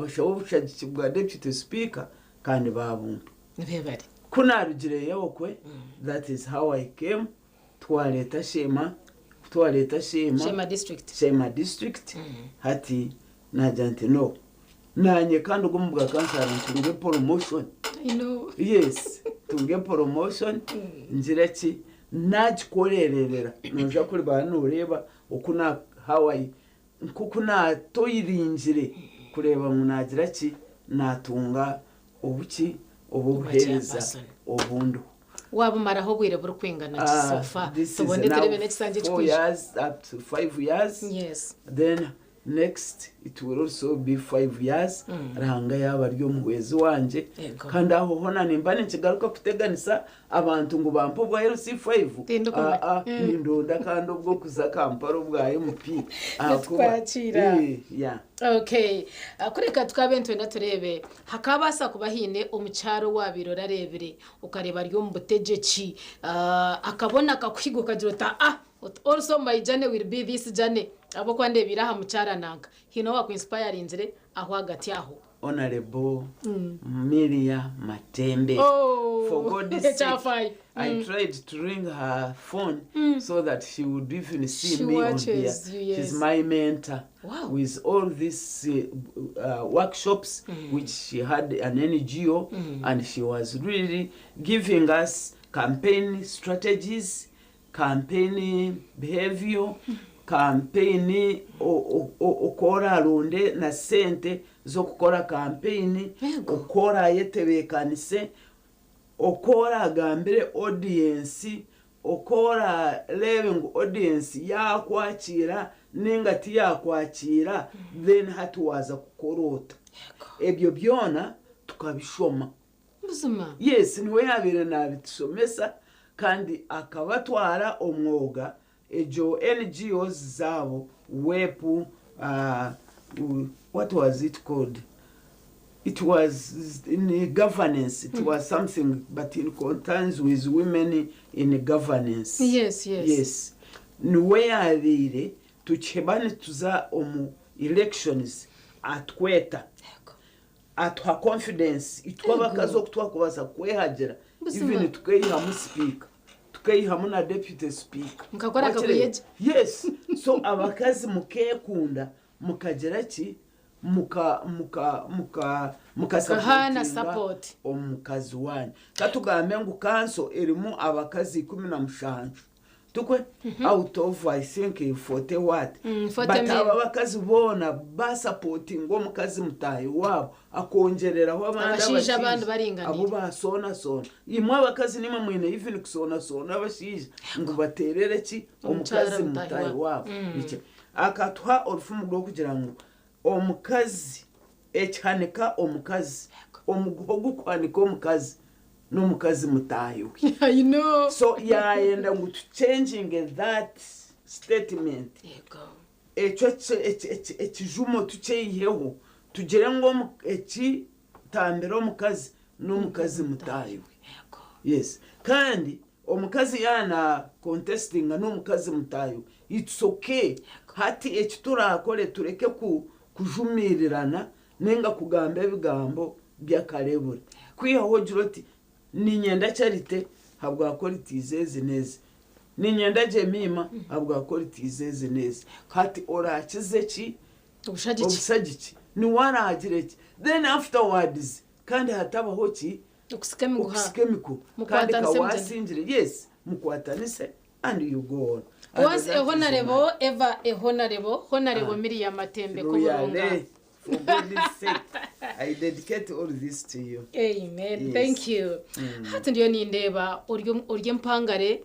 shawo bushagiki bwa deputy speaker kandi babumba bebari kuna rugire yokwe that is how I came twaleta Shema district hati najante no nanye kandi ugomba bwa kansara tunge promotion I know yes tunge promotion njireki nagikorerera noja kuri bantu ureba ukuna Hawaii nkukuna toyiringire kureba munagira ki natunga ubuki obuhereza obundu wabumaraho bwire buri kwingana kisofa tubone turebe nekisange kikuje 4 years up to 5 years yes then next it will also be 5 years rahanga yaba ryo muhwezi wanje kandi aho hona nimba nikigaruka kuteganisa abantu ngo bampobwa LC5 ndonda kandi ubwo kuza kamparo bwa MP twakira okay kureka tukabentwe ndaturebe hakabasa kubahine umucyaro wabirora rebere ukareba ryo mu butegeki akabona akakwigo kagirota also my journey will be this journey abo kwande biraha mucyarananga hino wa inspire inzire aho hagati aho honorable Miria Matembe for God's sake I tried to ring her phone so that she would even see me on here. She's my mentor with all these workshops which she had an NGO and she was really giving us campaign strategies, campaign behavior, campaign ukora runde na sente zo kukora campaign ukora yetebekanise ukora agambire audience ukora living audience yakwakira ningati yakwakira then hatuwaza kukorota ebyo byona tukabishoma buzima yes niwe yabire nabitusomesa kandi akabatwara omwoga ejo NGOs zabo wepu what was it called? It was in governance. It was something, but in concerns with women in governance. Yes. Yes. Niwe yabire tuchebane tuza elections atkweta. Atuha confidence. Itwaba kazo kutwakubaza kwehagera. Even tukeyihamu speaker. Tukeyihamu na deputy speaker. Mukakora kakuyeje. Yes. So abakazi mukekunda mukagera ki mukahana support omukazi wanyu katugambe ngu kanso erimu abakazi 17 tukwe out of I think 40 what but abakazi bona ba supporting omukazi mutayi wabo akongereraho abandi baringana abo basona imwe abakazi nimwe mwene even kusona abashije ngo baterere ki omukazi mutayi wabo akatwa orufumu rwo kugira ngo omukazi echanika omukazi omugogo kwanika omukazi n'omukazi mutayo. I know. So yaenda ngu changing that statement. Ekijumo tucheyeho tugere ngo tambira omukazi n'omukazi mutayo. Yes. Kandi omukazi yana contesting n'omukazi mutayo. It's okay. Hati ekiturakore tureke kujumirirana nenga kugamba ebigambo byakarebure. Kwihaho jiroti ninyenda charite habwa qualities neza. Ninyenda Jemima habwa qualities neza. Hati orakize ki obusagiki ni waragireki. Then afterwards kandi hatabaho ki okusikemiku kandi kawasinjire. Yes, mukwatanise and you go on. Once a honorable, ever a honorable Miriam Matembe Kuburunga. For goodness sake, I dedicate all this to you. Amen. Yes. Thank you. Hati ndiyo nindeba urye mpangare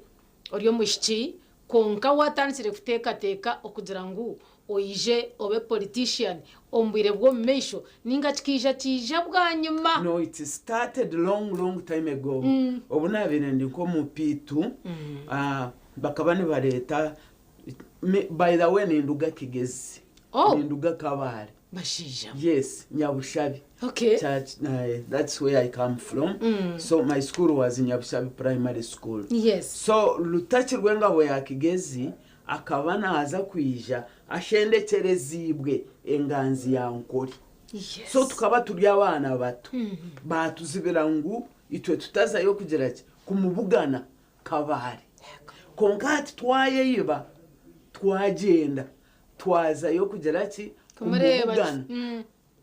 uryo mushiki konka watansire kuteka okugira ngu oije obe politician ombwire bwo mesho ninga kija bwanyuma. No, it started long time ago. Obuna bene ndiko mu pitu bakabani bareta by the way ninduga Kigezi. Ninduga Kabare. Bashija. Yes, Nyabushabi. Okay. Church, that's where I come from. So my school was in Nyabushabi Primary School. Yes. So Lutachi Rwengabo ya Kigezi akabana aza kwija ashendekerezibwe enganzi ya nkori. Yes. So tukaba turi abana bato. Batuzibira ngu itwe tutazayo kugira ki kumubugana Kabare. Konkati twayeyiba twagenda twazayo kugira ki kumubugana.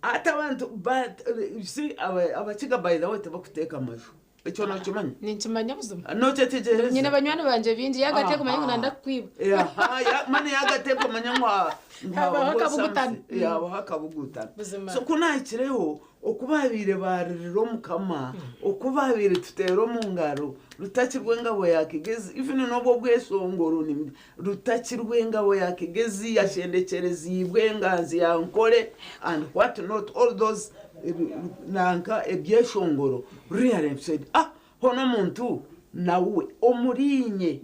Ata abantu but you see abachiga by the way tabakuteka amaju. Echo no kimanya. Ninkimanya buzuma. No tetegereza. Nyine banywana banje bindi yagateko manya nanda kwiba. Ya mane yagateko manya ngwa hakabugutana. Ya hakabugutana. So kunakireho okubabire bariro mukama okubabire tutero mu ngaro Lutachi Rwengabo ya Kigezi even nobo bwesongoro ni Lutachi Rwengabo ya Kigezi yashendekerezi bwenganzi ya nkore and what not all those nanka ebyeshongoro really said hono muntu nawe omurinye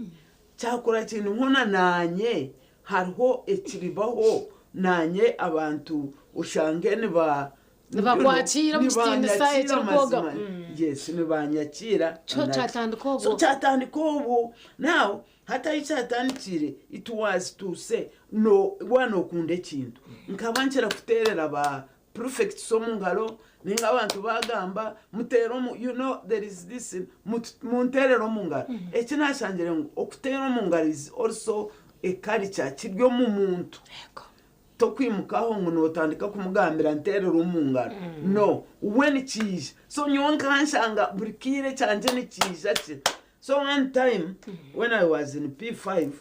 cyakora kintu nkona nanye hariho ekiribaho nanye abantu ushangene bakwakira mustinde saye cyokoga. Yes, ni banyakira cyo cyatandikobo. So cyatandikobo now hata icyatandikire it was to say no wano kunde kintu nkabanchera kuterera ba perfect somungalo ninga abantu bagamba mutero you know there is this munterero mungalo ekinashangire ngo okutero mungalo is also a culture kiryo mu muntu tokwimukaho ngo notandika kumugambira nterero mungalo no when kije so nyonka nshanga burikire cyanje ni kije ati. So one time when I was in P5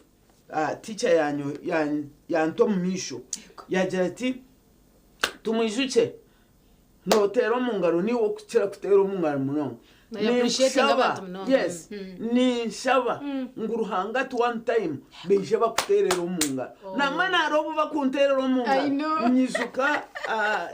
teacher yanto misho yajati tumwijuke notero mungaro ni wo kukira kutero mungaro muno. Yes, ni shaba nguruhanga at one time beje bakuterero mungaro na mana robo bakunterero mungaro nyizuka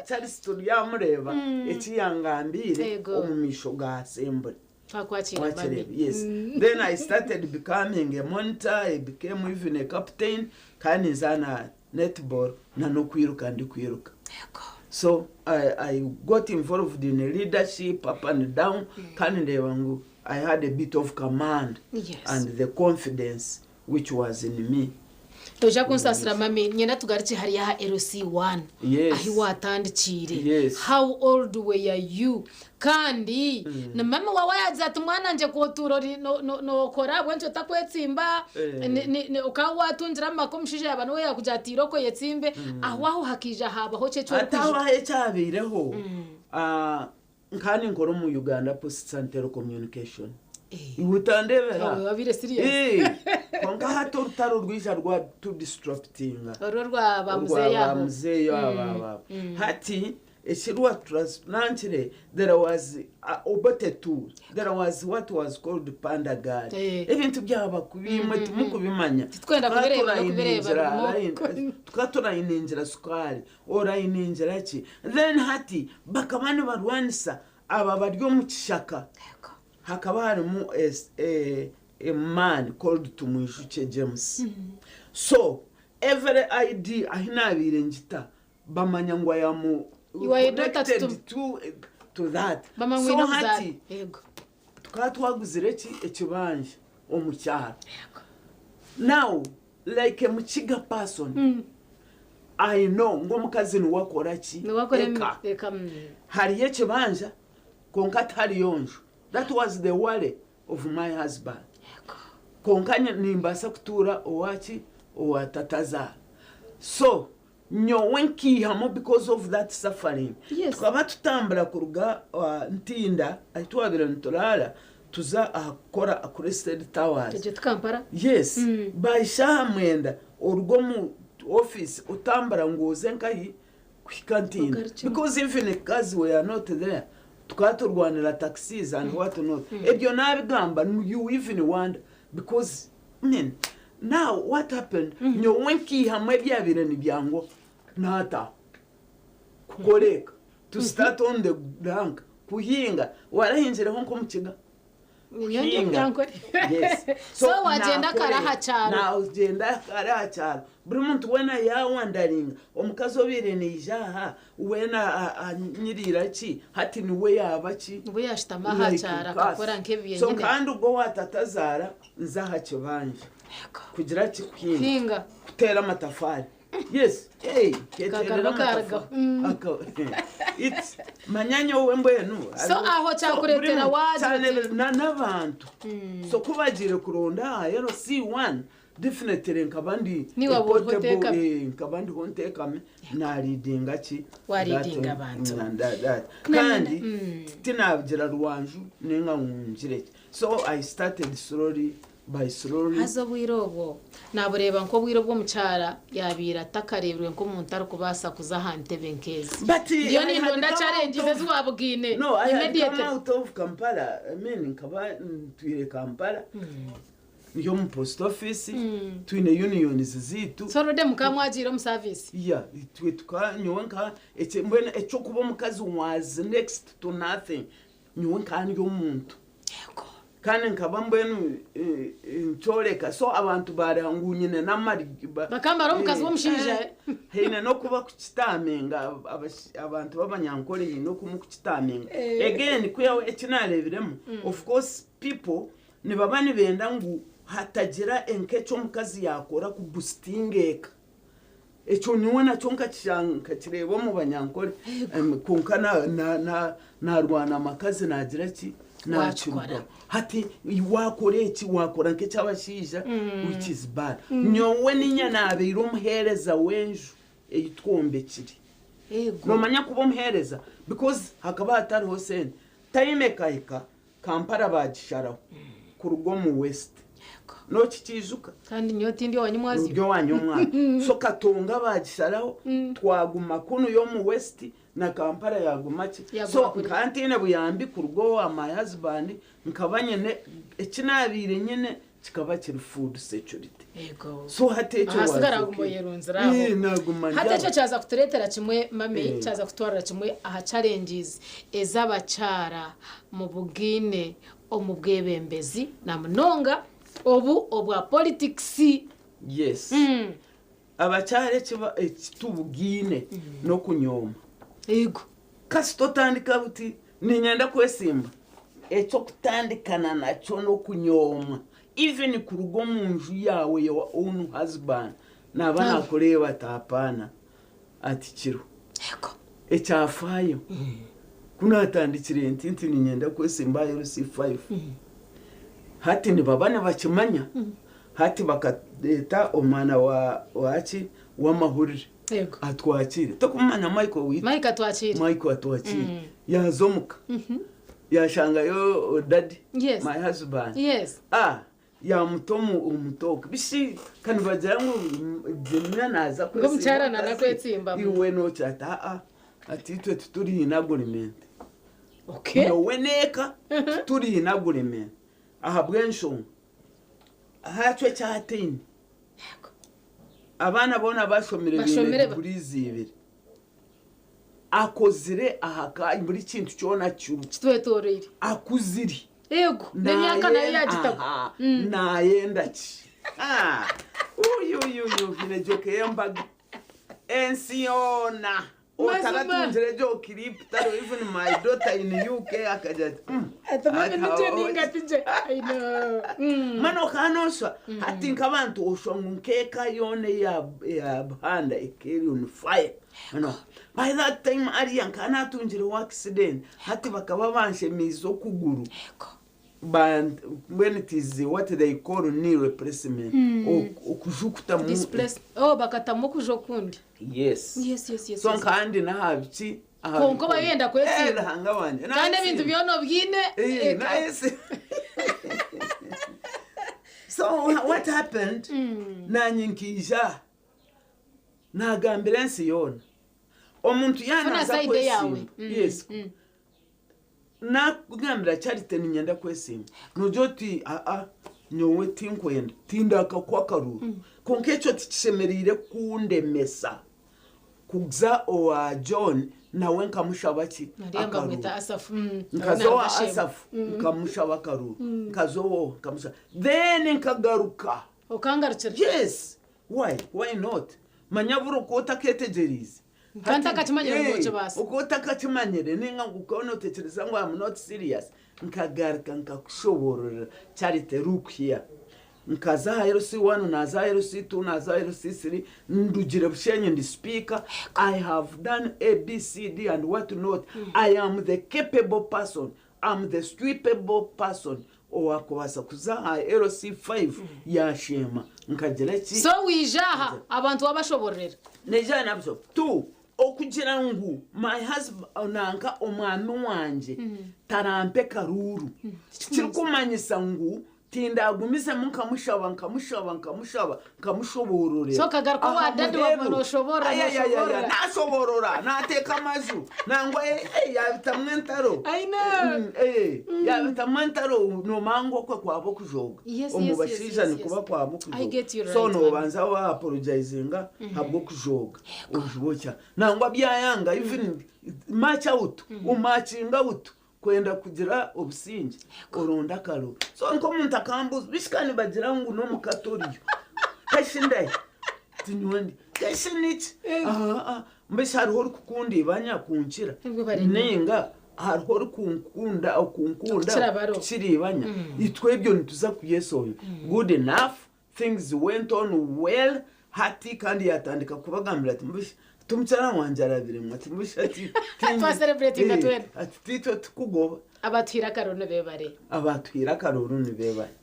Charles Story yamureba eti yangambire omumisho ga assembly Yes. Then I started becoming a monitor, I became even a captain, kandi nzana netball na no kwiruka ndi kwiruka. So I got involved in leadership up and down, kandi wangu I had a bit of command and the confidence which was in me. Toja kunsasira mami nyena tugariki hari ya LC1 ahi watandikire. How old were you? Kandi na mama wawe yazati mwana nje koturori no kora bwencho takwetsimba ne ukawatunjira makomshije abantu we yakujatiro ko yetsimbe aho hakija haba ho cyo atawa he cyabireho nkani ngoro mu Uganda Post Center Communication Utandebera wabire serious konka hato rutaro rwisha rwa to disrupting rwa bamuzeya baba hati Eshirwa transplanted, there was obotetu, there was what was called panda guard. Even to byaba kubimwe tumukubimanya. Twenda kubereba tukatora inenjera sukari ora inenjera ki. Then hati bakamani barwanisa aba baryo mu kishaka. Hakaba harimo a man called Tumwishuke James. So every ID ahina birengita bamanya ngwa ya mu you are connected to that. So hati tukatwaguzire ki ekibanje omukyara. Now like a muchiga person I know ngomukazi ni wakora ki eka hari ekibanja konka tari yonjo. That was the worry of my husband. Konkanya nimbasa kutura owachi owatataza. So nyowenki hamo because of that suffering. Tukaba tutambula kuruga ntinda aitwabira ntolala tuza akora Crested Towers. Kampala? Yes. Baisha mwenda orugomu office utambura ngoze nkahi kwikantina. Because even kazi we are not there. Tukaturwanira taxis and what not. Ebyo nabigamba you even wonder because now what happened? Nyowenki hamwe byabire ni byango nata kukoleka to start on the rank kuhinga warahinjira honko mukiga yes so wagenda karaha cyaro now genda karaha cyaro buri muntu wena ya wandering omukazo bire ni jaha wena nyirira ki hati ni we yabaki we yashitama ha cyaro akakora nkebiye nyine so kandi ubwo watatazara nzaha kibanje kugira ki kuhinga kutera amatafari. Yes, hey, it's manyanyo wembenu. So aho cyakuretera waje n'abantu. So kubagire kuronda yero C1 definitely nkabandi niwa bohoteka nkabandi honteka na readinga ki waridinga abantu kandi tinagira ruwanju nenga ngunjire. So I started slowly by slowly hazo bwirobo nabureba nko bwirobo mucyara yabira takarebwe nko muntu ari kubasa kuzahante benkezi iyo ni ndonda challenge zezwabugine no I come out of Kampala I mean nkaba twire Kampala yo mu post office twine unions zitu so rode mukamwagiro mu service yeah twe tukanyonka mbona echo kuba mukazi was next to nothing nyonka yo muntu kandi nkaba mbenu ncoleka so abantu bari hangunyine namari bakambara umukazi womushije hene no kuba kukitamenga abantu babanyankore no kumukitamenga again kuyawe ekinarebiremo of course people ni babani benda ngu hatagira enkecho mukazi yakora ku boostingeka echo niwona chonka cyanka kirebo mu banyankore kunkana na rwana amakazi nagira ki nachukura hati wakoreki wakora nke cyabashija which is bad nyowe ninyana abiro muhereza wenju eyitwombekiri no manya kubo muhereza because hakaba hatari hosen time kaika Kampala bagisharaho kurugo mu west no kikizuka kandi nyoti ndi wanyumwazi byo wanyumwa so katonga bagisharaho twaguma kuno yo mu west na Kampala yagumaki so kantine buyambi kurugo my husband nkabanye ne ekinabire nyene kikaba kiri food security so hatecho hasigara gumoyerunziraho hatecho cyaza kuturetera kimwe mame cyaza kutwara kimwe aha challenges ezabacara mu bugine omu bwebembezi na munonga obu obwa politics. Yes. Abakyare ekitubugine n'okunyoma. Yego. Kasi totandika buti ninyenda kwesimba. Ekyo kutandikana nakyo n'okunyoma. Even ku rugo mu nju yawe your own husband. N'abana akureba tapana ati kiro. Yego. Ekyafayo. Kunatandikire nti ninyenda kwesimba LC5. Hati ni babane bakimanya. Hati bakadeta omwana wachi w'amahurire. Yego. Atwakire. Tokumanya Michael wit. Michael atwakire. Yazomuka. Yashanga yo daddy. Yes. My husband. Yes. Ya mutomu umutoka. Bishi kanibajira ngo jemina naza kwesimba. Ngo mcharana na kwetsimba. Iwe no chata ati twe tuturi inagurement. Okay. No weneka tuturi inagurement. Ahabwensho. Hatwe cyatini. Abana bona bashomere kuri zibiri. Akozire ahaka muri kintu cyona cyuru. Kitwetorere. Akuziri. Yego. Nemyaka nayo yagitako. Nayenda ki. Uyu vinejoke yambaga. Ensiona. Otaratunjire jo clip taro even my daughter in UK akaja. Atamame nje ningatije. I know. Mano kanoswa hatinka abantu oshongunkeka yone ya bahanda ekeri on fire. Mano by that time Arian kana tunjire accident hati bakaba banshemizo kuguru. But when it is what they call knee replacement or kujukuta mu displaced bakatamu kujokundi. Yes. So kandi na habiki konko bayenda kwetsi hanga wanje kandi ibintu byono byine nice. So what happened nanyinkija na ambulance yona omuntu yana za kwesi. Yes. Na kugambira Charity ninyenda kwesimba nojoti nyowe tinkwenda tindaka kwa karuru konkecho tishemerire kundemesa kugza owa John nawe nkamushabaki ngamwita Asafu nkazowa Asafu nkamushaba karuru nkazowo nkamusha then nkagaruka okangarukira. Yes. Why not manyaburo kota ketegerize kanta katimanyere ngoche basi ukota katimanyere ninga ukona utekereza ngo I'm not serious nkagarika nkakushoborora Charity rukia nkaza LC1 na za LC2 na za LC3 ndugire bushenye ndi speaker. I have done ABCD and what not. I am the capable person. I'm the sweepable person. Owakubasa kuza LC5 yashema nkagereki. So wijaha abantu babashoborera neja nabyo tu okugira ngu my husband nanka omwami wanje tarampe karuru kirikumanyisa ngu tindagumise nkamushaba nkamushoborore. So kagaruko wa dadi wa manoshobora nashoborora nateka amaju nangwa yabitamwe ntaro. I know. Yabitamwe ntaro no mango kwe kwabo kujoga omubashija nikuba kwabo kujoga. So no banza wa apologizinga habwo kujoga ujubocha nangwa byayanga even match out umachinga out kwenda kugira obusinge oronda karo. So nko muntu akambuza bishikani bagira ngo no mukatoriyo kashinde tinwandi kashiniti mbese hariho kukundi banya kunkira nenga hariho kunkunda kiribanya itwebyo nituza kuyesoyo. Good enough, things went on well. Hati kandi yatandika kubagambira ati mbese tumchara wanjarabire mwati mbese ati twa celebrating atwera ati tito tukugoba abatwira karone bebare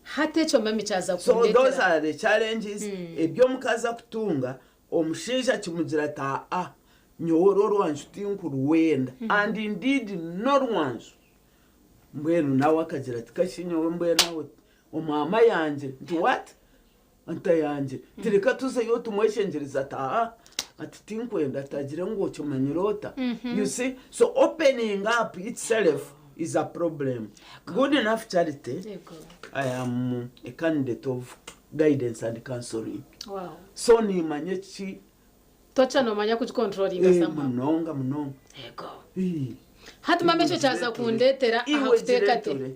hatecho mami chaza kundetera. So those are the challenges. Ebyo mukaza kutunga omushinja kimugira ta nyororo wanjuti nkuru wenda and indeed not once mbwenu nawe akagira tikashinyo mbwenu omama yanje nti what anta yanje tireka tuze yo tumweshengereza ta ati tinkwenda tagira ngo cyomanyirota. You see, so opening up itself is a problem. Good enough, Charity. I am a candidate of guidance and counseling. Wow. So ni manyechi tocha no manya kucontrolling sama munonga yego hati mamecho chaza kundetera ahafutekate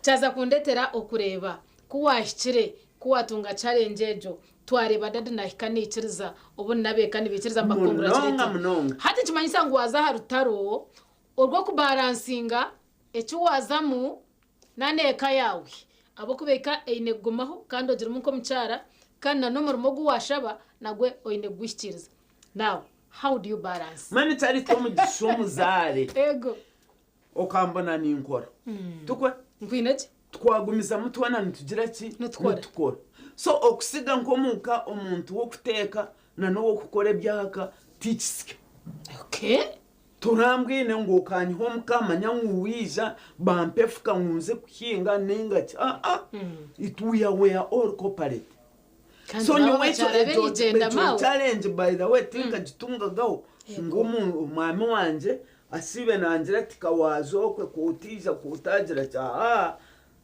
cyaza kundetera okureba kuwashikire kuwatunga challenge ejo twareba dadi nahikanikiriza ubu nabeka nibikiriza mbakungura kirete hati kimanyisa ngo waza harutaro urwo kubalansinga ecyo wazamu naneka yawe abo kubeka eine gumaho kandi ogira umuko mcyara kandi na numurimo guwashaba nagwe oine gushyikiriza. Now how do you balance? Mani tari to mu gishomu zare ego okambona ninkora tukwe ngwineke twagumiza mutwana nitugira ki ntukora so okusiga nkomuka omuntu wo kuteka na no wo gukora byaka tikiske okay turambwine ngo kanyiho mukamanya nkuwija bampefuka nkunze kuhinga nenga it we are all corporate so nyowe challenge by the way tinka gitungagaho ngo umwami wanje asibe nangira tikawazo kwe kutiza kutagira cha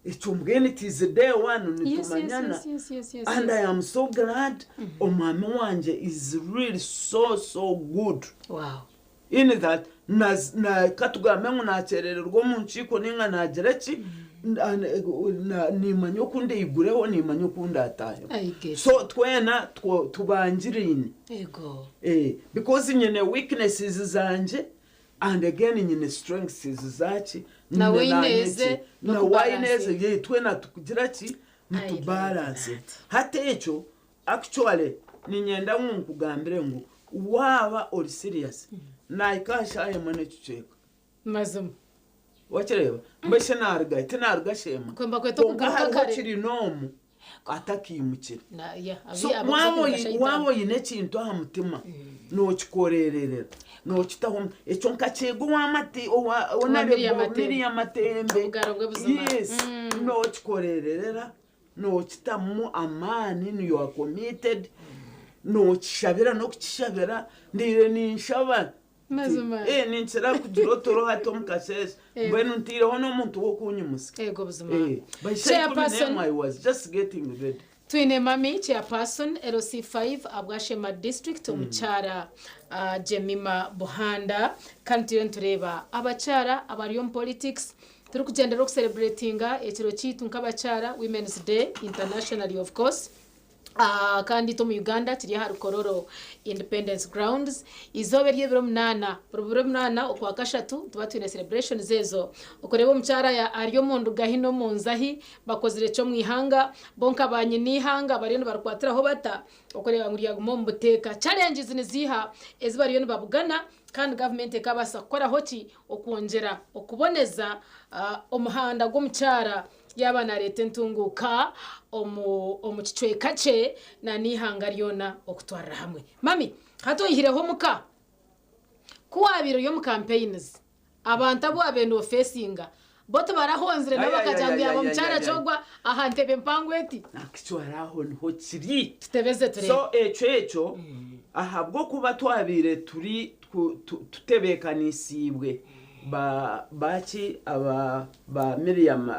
ichumbwene it is the day one nitumanyana and I am so glad umwami wanje is really so good. Wow. In that na katugamengo nacerererwa mu nciko ninga nagira ki ni manyo kunde igureho ni manyo kunda atayo so twena tubanjirine ego because nyene weaknesses zanje and again nyene strengths zachi na wineze ye twena tukugira ki ni balance hata echo actually ni nyenda nkugambire ngo waba or serious naikasha aye mane chucheka mazum wachireba mbese narga tinarga shema kwamba kweto kugakare chiri nomu atakimukira na ya so wabo yine kintu aha mutima no chikorererera no chitaho echo nkachego wamate onabiri amatembe yes no chikorererera no chitamu amani ni you are committed no chishabira no kuchishabira ndire ni nshaba mazuma ninchira kujirotoro hato mukasese mbenu ntire hono muntu wo kunyimuska ego buzuma chairperson I was just getting ready twine mami chairperson LC5 abwashema district umuchara Jemima Buhanda kandi tureba abachara abariyo politics turi kugendera ku celebratinga ekiro kitu nk'abachara Women's Day internationally of course. Kandi to mu Uganda tiri ha Rukororo Independence Grounds izobe ry'ebiro 8 okwa kashatu tuba twine celebration zezo ukorebo mchara ya ariyo mundu gahino munzahi bakozire cyo mwihanga bonka banye nihanga bariyo barkwatira ho bata ukoreba nguriya gumo mbuteka challenges niziha ezibariyo babugana kandi government ekabasa gukora hoti okongera okuboneza omuhanda gw'omchara yabana leta ntunguka omuchicwe kache na nihanga ryona okutwara hamwe mami hato yihireho muka kuwabiro yo mu campaigns abantu abo abendo facinga boto barahonzire nabakajambya abo mchara chogwa ahantebe mpangweti nakicwaraho niho kiri tutebeze ture so echo ahabwo kuba twabire turi tutebekanisiibwe bachi ba Miriam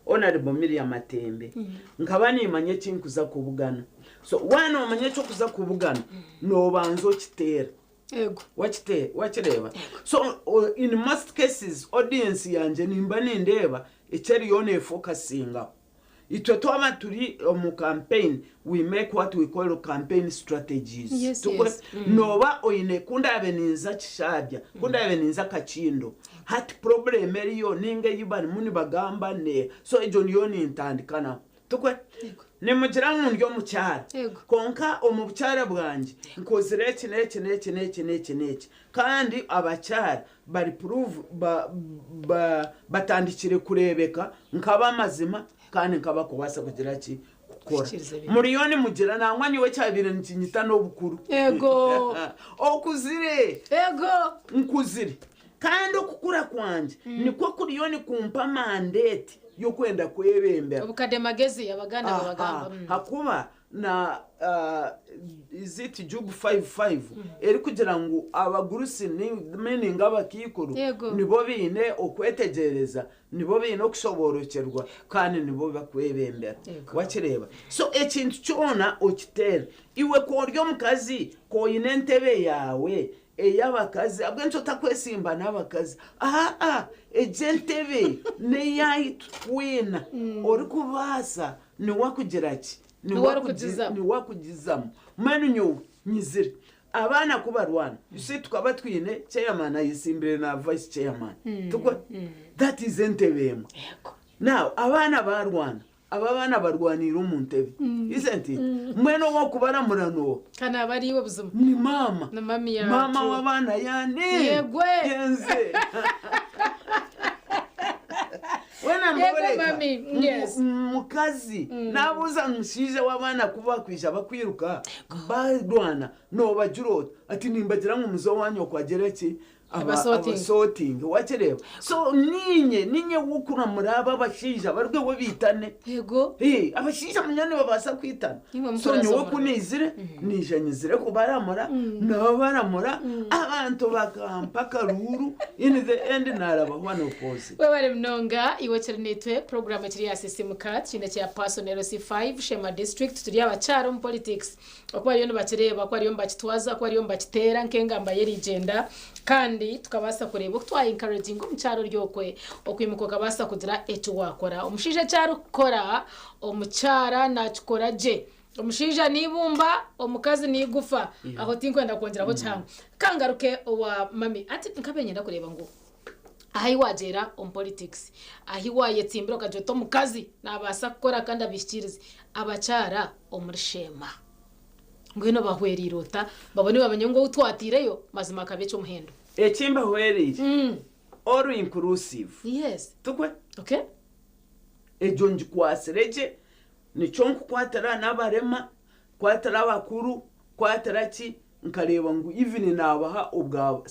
honorable Miriam Matembe nkaba nimanye kinkuza kubugana so wana umanye cyo kuza kubugana no banzo kitera ego wachireba so in most cases audience yanje nimba nindeba icheri yone focusinga itwe twaba turi mu campaign we make what we call campaign strategies noba oine kunda abeninza kishabya kunda abeninza kachindo hat problem eriyo ninge yibani muni bagamba ne so ejo niyo nintandikana tukwe nemugira nk'undyo mu cyara konka omubucyara bwanje nkozire neke kandi abacyara bari prove batandikire kurebeka nkaba mazima kandi nkaba kubasa kugira ki gukora muriyoni mugira nangwanyi we cyabire nkinyita no bukuru ego okuzire ego nkuzire kandi okukura kwanje niko kuriyoni kumpa mandate yo kwenda kwebembera ubukade magezi abagana babagamba hakuba na is it Job 5:5 eri kugira ngo abagurusi ni meaning abakikuru nibo bine okwetegereza nibo bine okushoborokerwa kandi nibo bakwebembera wakireba so ekintu cyona okitera iwe ko ryo mukazi ko ine ntebe yawe ey'abakazi abwenso takwesimba n'abakazi ejentebe neyayitwina ori kubaasa niwakugira ki niwakugizamu mwenu nyowe nyizire abaana kubarwana isi tukaba twine chairman ayisimbire na vice chairman that is entebe emwe now abaana barwana aba bana barwanira umuntebe isenti mweno wo kubaramurano kana bariwe buzuma ni mama na mami ya mama wabana yani yegwe yenze wena mboreka mukazi nabuza mushize wabana kuba kwisha bakwiruka barwana no bajurota ati nimbagira nk'umuzo wanyu kwagereki abasoting wachereba so ninye wukura muraba abashija barwe we bitane yego abashija munyane babasa kwitana so nyowe kunizire nijanyizire ko baramura nabo baramura abantu bakampa karuru in the end naraba one opposite we bari mnonga iwochere netwe program kiri ya system card kine cya personnel C5 Shema district turi abacharo mu politics okwa ariyo bachereba kwa ariyo mbakitwaza kwa ariyo mbakitera nkengamba yeri agenda kandi tukabasa kureba twa encouraging umucyaro ryokwe okwimuko kabasa kugira echo wakora umushije cyaro kora umucyara nakikora je umushija nibumba omukazi nigufa aho tinkwenda kongeraho cyangwa kangaruke wa mami ati nkabenye ndakureba ngo ahi wagera on politics ahi wayetsimbiro kajoto mukazi nabasa gukora kandi abishikirize abacyara omurishema ngwino bahwerirota babone bamenye ngo utwatireyo mazima kabecho umuhendo ekimba hwerire all inclusive yes tukwe okay ejonji kwasereje nico nkukwatara n'abarema kwatara abakuru kwatara ki nkareba ngo even nabaha ubwa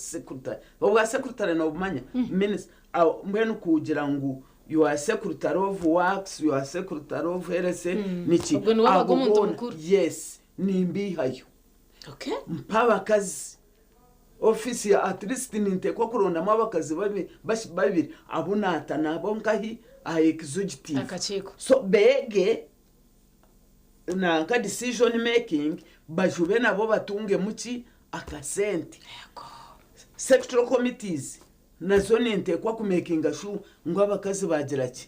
secretary no bumanya minister mbeno kugira ngo you are secretary of works you are secretary of health niki yes nimbihayo okay mpabakazi office ya at least nintekwa kuronda mabakazi babiri abunata nabo nkahi executive akachiko so bege na ka decision making bajube nabo batunge muki akasente sectoral committees nazo nintekwa ku making sure ngo abakazi bagira ki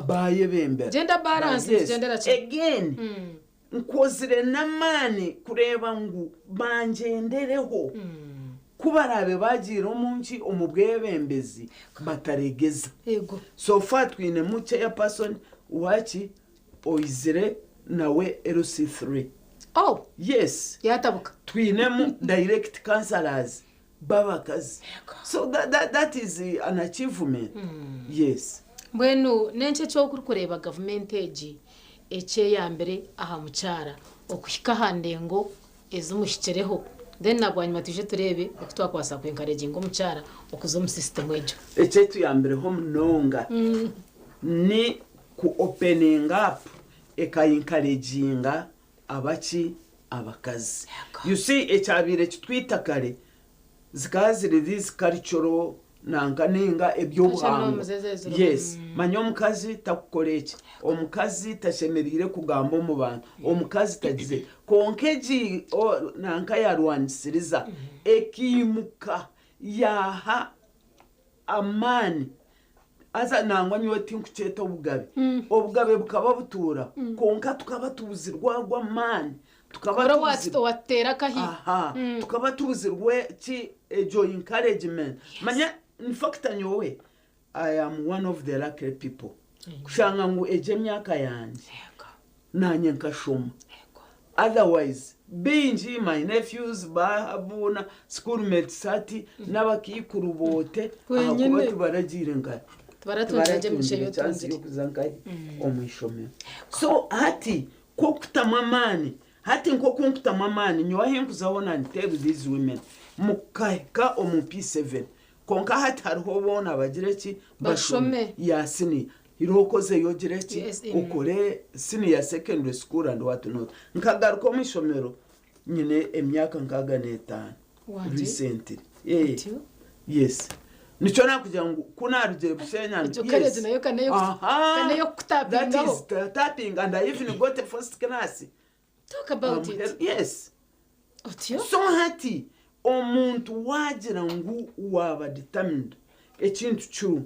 baye bembera gender balance gender again nkozire namani kureba ngo bangendereho kubarabe bagira umunsi umubwebembezi bataregeza yego so far twine muke ya person wachi oizire nawe LC3 yes yatabuka twine mu direct counselors babakazi so that is an achievement yes mbwenu nenche cyo kureba government age eche ya mbere aha mucyara okuhika handengo ezumushikereho then nagwanyuma tuje turebe okutwakwasa kwenkareje ngo mucyara okuzo mu system ejo eche tu ya mbere home nonga ni ku opening up encouraging abachi abakazi you see echabire kitwita kare zikazire this cultural nanganenga ebyobuhanga yes manyo mukazi takukoreke omukazi tashemerire kugamba mu bantu omukazi tagize konkeji nanka yarwanisiriza ekimuka yaha amani aza nangwa nyoti nkuceta obugabe bukaba butura konka tukaba tubuzirwa gwa mani tukaba watera kahi tukaba tubuzirwe ki ejo encouragement manya in fact nyowe I am one of the lucky people kushanga ngo eje myaka yanje nanye nkashoma otherwise binji my nephews bahabuna schoolmates ati n'abakikuru bote akuba tubaragire ngari baratunje mcheyo tunje kuzankai omwishome so hati ko kutamamani hati nko kunkutamamani nyohe nkuzabona ntebe these women mukaika omu P7 konka hati hariho bona bagireki bashome yasini irokoze yogireki ukore senior secondary school and what not nkagaruka mu ishomero nyine emyaka nkaga n'etano recently yes nicho nakugira ngo kunarugire bushenya yes nayo kaneyo kutapingaho that is tapping and I even got a first class talk about it yes otio so hati omuntu wagira ngu waba determined ekintu kyu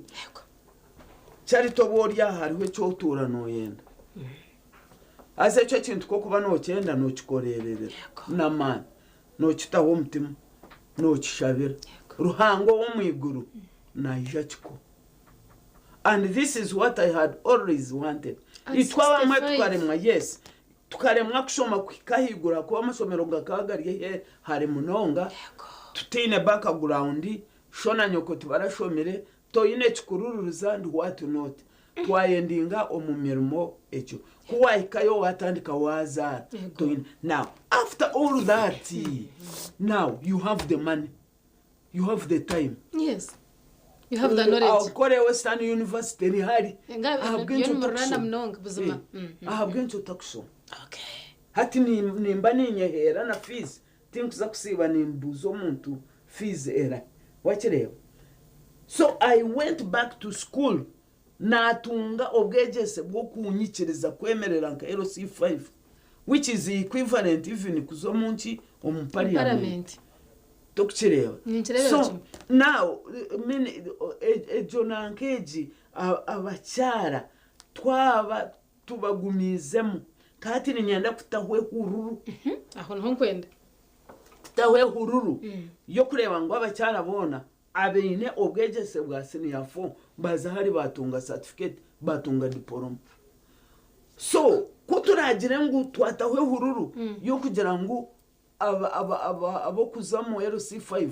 cyari toborya hariho ekyotura noyenda ase ekyo kintu ko kuba nokyenda nokikorerera n'amaani nokitaho omutima nokishabira ruhango wo mwiguru naija kiko. And this is what I had always wanted. Itwabamwe tukaremwa, yes, tukaremwa kushoma kwikahigura kuba amasomero gakagariye hari munonga tutine background shona nyoko tubarashomere toyine kikururuza ndi what not twayendinga omumirimo ekyo kuwaikayo watandika wazara toyine. Now after all that, now you have the money, you have the time, yes, you have the knowledge. Kore Western University ni hari ahabwencho takusoma. Okay, hati nimba ninyehera na fees tinkuza kusiba nimbuzo omuntu fees era wakireba. So I went back to school natunga obwegese bwo kunyikiriza kwemerera nka LC5, which is equivalent even kuzomunchi omu parliament tukireba. So now ejonankeji abacyara twaba tubagumizemo kati ninyenda kutahwe hururu aho nkwenda kutahwe hururu yo kureba ngo abacyara bona abeine obwegese bwa senior 4 baza hari batunga certificate batunga diploma. So kuturagire ngo twatahwe hururu yo kugira ngo abo kuzamo LC5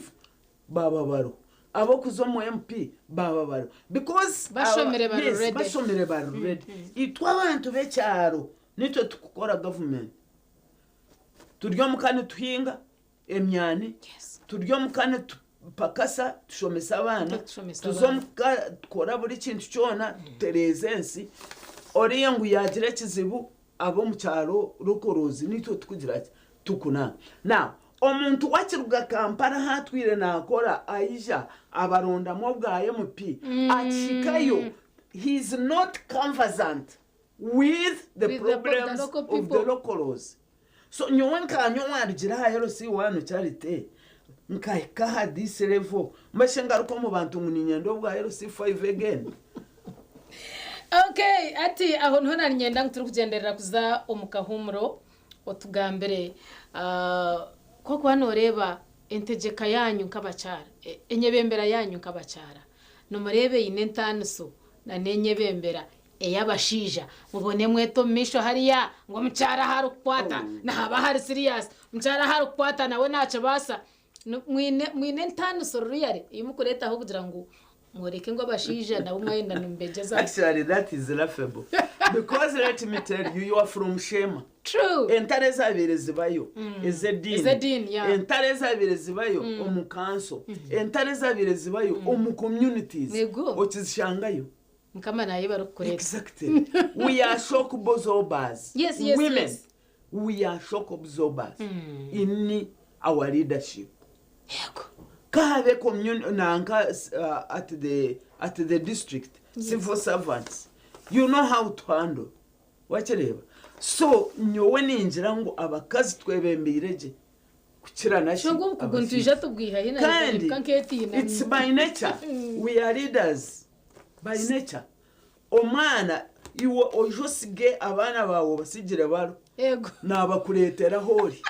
baba baro abo kuzamo MP baba baro because bashomere baru ready itwa abantu becyaro nitwe tukukora government turyo mukane tuhinga emyani turyo mukane pakasa tushomesa abana tuzomukora buri kintu cyona terezensi oriye ngo yagira kizibu abo mu cyaro rukorozi nitwe tukugira tukuna. Now omuntu wakiruga Kampala hatwire nakora aija abaronda mo bwa MP achikayo, he is not conversant with the problems of the locals. So nyowanka nyowarugira ha LC1 charity nkaika ha this level mashenga ruko mu bantu muninyendo bwa LC5 again. Okay, ati aho ntona nyenda turi kugenderera kuza omukahumuro otugambere ko kwanoreba entegeka yanyu nk'abacyara enyebembera yanyu nk'abacyara no murebe inentanso na nenyebembera eyabashija mubone mweto misho hariya ngo mucyara haru kwata na haba hari serious mucyara haru kwata nawe naco basa mwine ntanso ruyare imukureta aho kugira ngo mureke ngo abashija nabo mwenda nimbegeza. Actually that is laughable because let me tell you are from Shema. True. Entareza abere zibayo Ezedin yeah. Entareza abere zibayo omu council entareza abere zibayo omu communities okizishangayo nkama naye barukoreka. Exactly. We are shock absorbers. Yes, women yes. We are shock absorbers in our leadership. Yego kabe community nanka at the district civil servants, you know how to handle wakireba. So nyowe ninjira ngo abakazi twebembireje kukira nashi shongo kuguntuje tubwiha hina kanketina. It's by nature. We are leaders by nature. Omwana iwo ojosige abana bawo basigire baro yego nabakuretera hori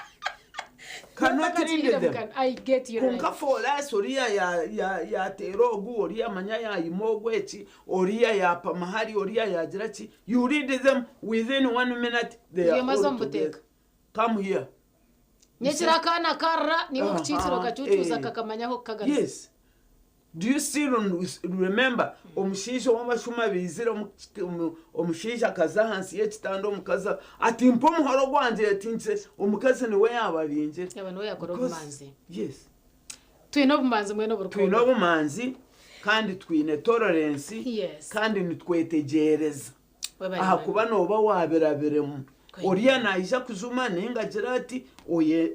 cannot read them. I get you right. Kunka fola soria ya terogu oria manya ya imogwechi oria ya pamahari oria ya jirachi, you read them within 1 minute they are all together. Come here. Nyechira kana karra ni mukichitiro kachutuza kakamanyaho kagari. Yes. Do you still remember omushisha w'amashuma bizira omushisha kaza hansi y'ekitando omukaza ati mpo muhoro gwanje yatinze omukazi niwe yababinje abantu we yakora obumanzi. Yes, twine obumanzi mwene oburukundo, twine obumanzi kandi twine tolerance. Yes. Kandi nitwetegereza aha kuba noba waberabiremu oriya naija kuzuma ninga gira ati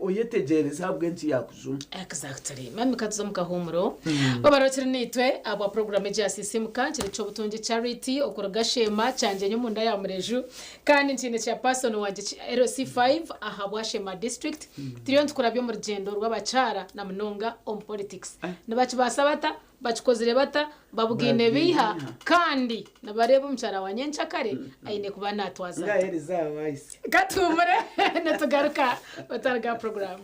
oyetegereza habwenki yakujuma. Exactly. Mami katuza mukahumuro. Babarotire nitwe aba program ya sisimuka kire cyo butungi charity okoroga shema cyanje nyumunda ya mureju kandi ntine cya person wanje RC5 ahabwa shema district. Tiriyo ntukurabyo mu rugendo rw'abacara na munonga on politics. Nabachi basabata bachikozere bata babugine biha kandi nabareba umcara wa nyenchakare aine kuba natwaza ngahereza wise gatumure natugaruka batarga program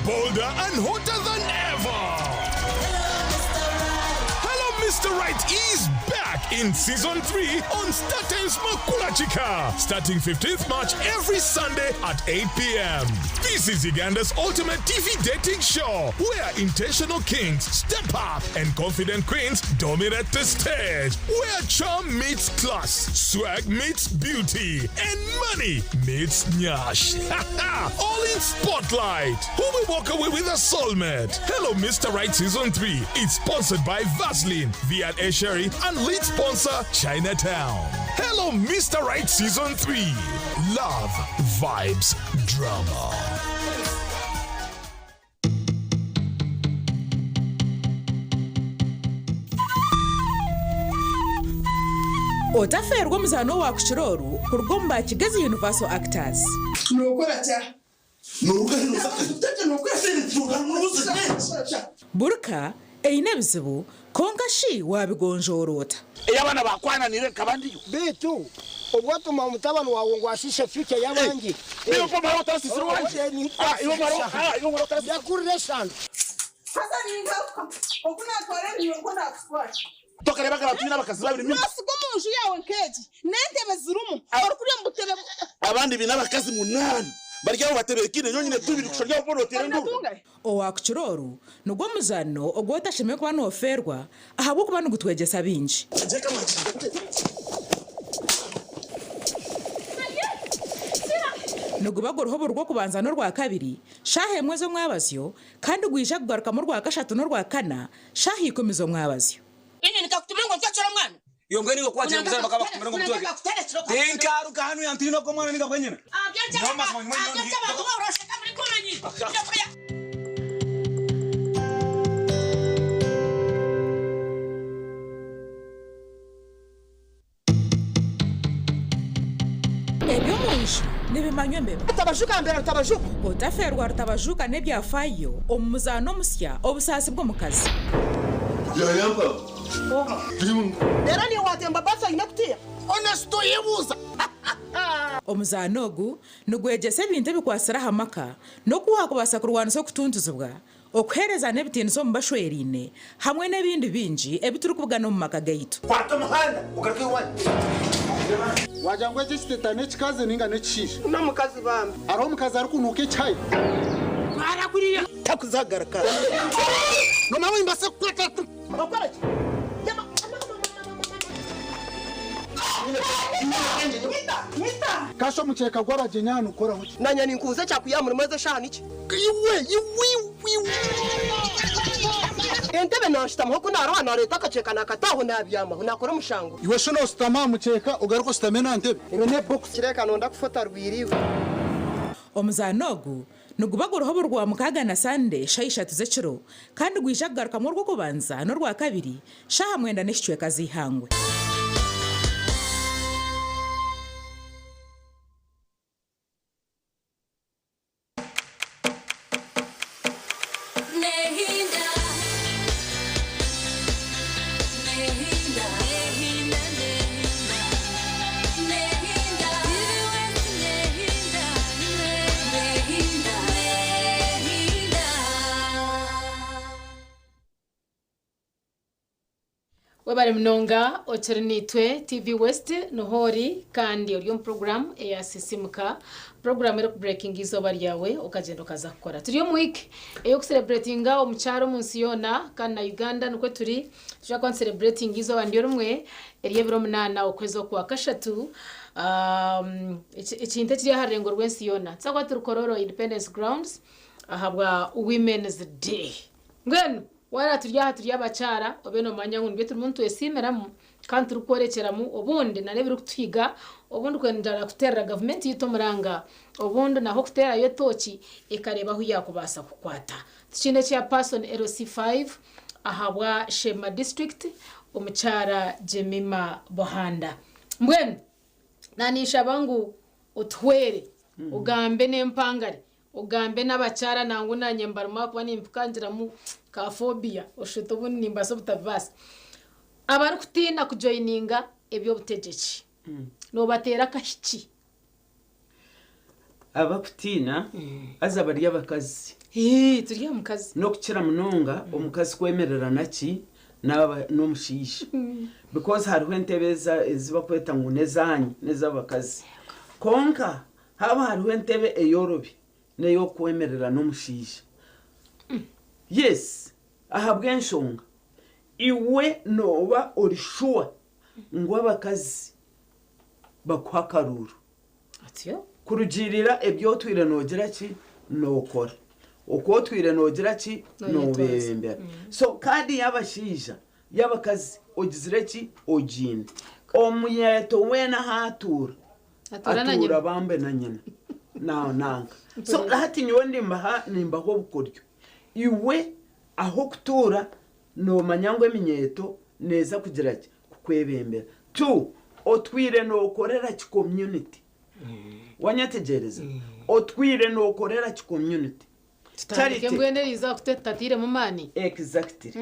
bolder and hotter than ever. Hello, Mr. Right is back in season 3 on StarTimes Makula Chika, starting 15th March every Sunday at 8 p.m. This is Uganda's ultimate TV dating show where intentional kings step up and confident queens dominate the stage, where charm meets class, swag meets beauty, and money meets nyash. All in Spotlight. Who will walk away with a soulmate? Hello, Mr. Right Season 3. It's sponsored by Vaseline, Viat Sherry, and lead sponsor Chinatown. Hello, Mr. Right Season 3. Love, vibes, drama. Otaferwa muzano wa kuchiroru kurugomba Kigezi Universal Actors. Nokora cha. Burka einebizibu kongashi wabigonjorota. Eyabana bakwana nire kabandiyo. Bitu obwatuma mutabano wawe ngwashishe future yabangi. Niyo kwa maro tasisi wanje. Iyo maro tasisi. Yakureshana. Sasa ninga okuna tware niyo ngona kufuata. Toka reba kana twina bakazi babiri mimi. Nasigo munju yawe nkeji. Nentebe zirumu. Orukuriye mbutebe. Abandi binabakazi munani. Barya baterekine nyonyine tubiri kushorya bono terendu. Owakuchiroru nugwo muzano ogwota sheme kwa no ferwa ahabo kuba nugutwegesa binji. Nugubagoro hobo rwo kubanza no rwa kabiri shahe mwezo mwabazyo kandi gwisha kugaruka mu rwa gashatu no rwa kana shahe ikomezo mwabazyo. Inye nikakutumengo cyacora mwana. Yongwe nigo kwaje muzana bakaba kumengo mutwege. Denkaru kanu yantino ko mwana niga kwenyina. Ebyo munshi nibimanyo mbeba. Tabajuka mbera tabajuka. Otaferwa tabajuka nebyafayo omuzano musya obusasi bwo mukazi. Yayamba. Dera ni watemba basa inakutia. Honesto yebuza. Omuzano ogu nugwegese ebintu bikwasira hamaka no kuhakubasa kurwanisa kutunduzibwa okuhereza n'ebitinzo mu bashwerine hamwe n'ebindi bingi ebituri kubugana mu maka gaitu. Kwata muhanda ugaruke wani. Wajangwe gisiteta n'ekikaze ninga n'ekishisha. Una mukazi bambe. Aro mukazi ari kunuke cyayi. Mara kuriya takuzagaraka. No nawe imbase kwata. Bakora ki? Kasho mukeka gw'abajenyana ukora huki. Nanya ninkuze cyakuyamura maze shana iki? Iwe. Entebe nashitama ko narwana leta akaceka nakataho nabyama nakora mushango. Iwe shono stama mukeka ugaruko stamena ntebe. Ibe ne box kireka nonda kufota rwiriwe. Omuzano ogu nugubagoro hobo rwa mukaga na Sunday shaisha tuzekiro kandi gwisha kugaruka mu rwo kubanza no rwa kabiri shaha mwenda n'ishwe kazihangwe. Webale mnonga oternitwe TV West nohori kandi oriyo program ya sisimuka program yo breaking izoba ryawe ukagenda ukaza gukora turiyo mu week yo celebratinga omucharo munsi yona kana Uganda nuko turi tuja celebrating izoba ndiyo rumwe eriye biro munana okwezo kwa kashatu ikinte kiri harengo rwensi yona tsakwa turukororo Independence Grounds ahabwa Women's Day ngwenu wara turya bacara obeno manya ngunwe turi muntu esimeramo kandi turukorekeramu obundi narebira kutwiga obundi kwendara kuterera government yitomuranga obundi naho kutera yo toki ikareba aho yakubasa kukwata kine cya person LC5 ahabwa Shema District omuchara Jemima Bohanda mbwenu nanisha bangu utwere ugambe nempangare ugambe n'abacara nangu nanyembaruma kuba nimpukangira mu ka phobia oshito bunni mbaso butabasa abari kutina kujoininga ebyo butegeki no batera kashiki abakutina aza bari abakazi turi mukazi no kukira munonga omukazi kwemerera naki no mushisha because hariho entebeza eziba kweta ngo nezabakazi konka haba hariho entebe eyorobi neyo kwemerera no mushisha yes ahabwe nshonga iwe noba orishua ngo abakazi bakwakaruru atyo kurugirira ebyo twire nogira ki nokora uko twire nogira ki nobembera so kandi yabashija yabakazi ogizire ki ogine omuyeto wena hatura atura bambe na nyina nanga so hati nyo nimbaho bukoryo iwe aho kutura no manyangwe minyeto neza kugira ki kukwebembera tu otwire no korera ki community wanyategereza otwire no korera ki community tarike ngweneriza kutetatire mu mani exactly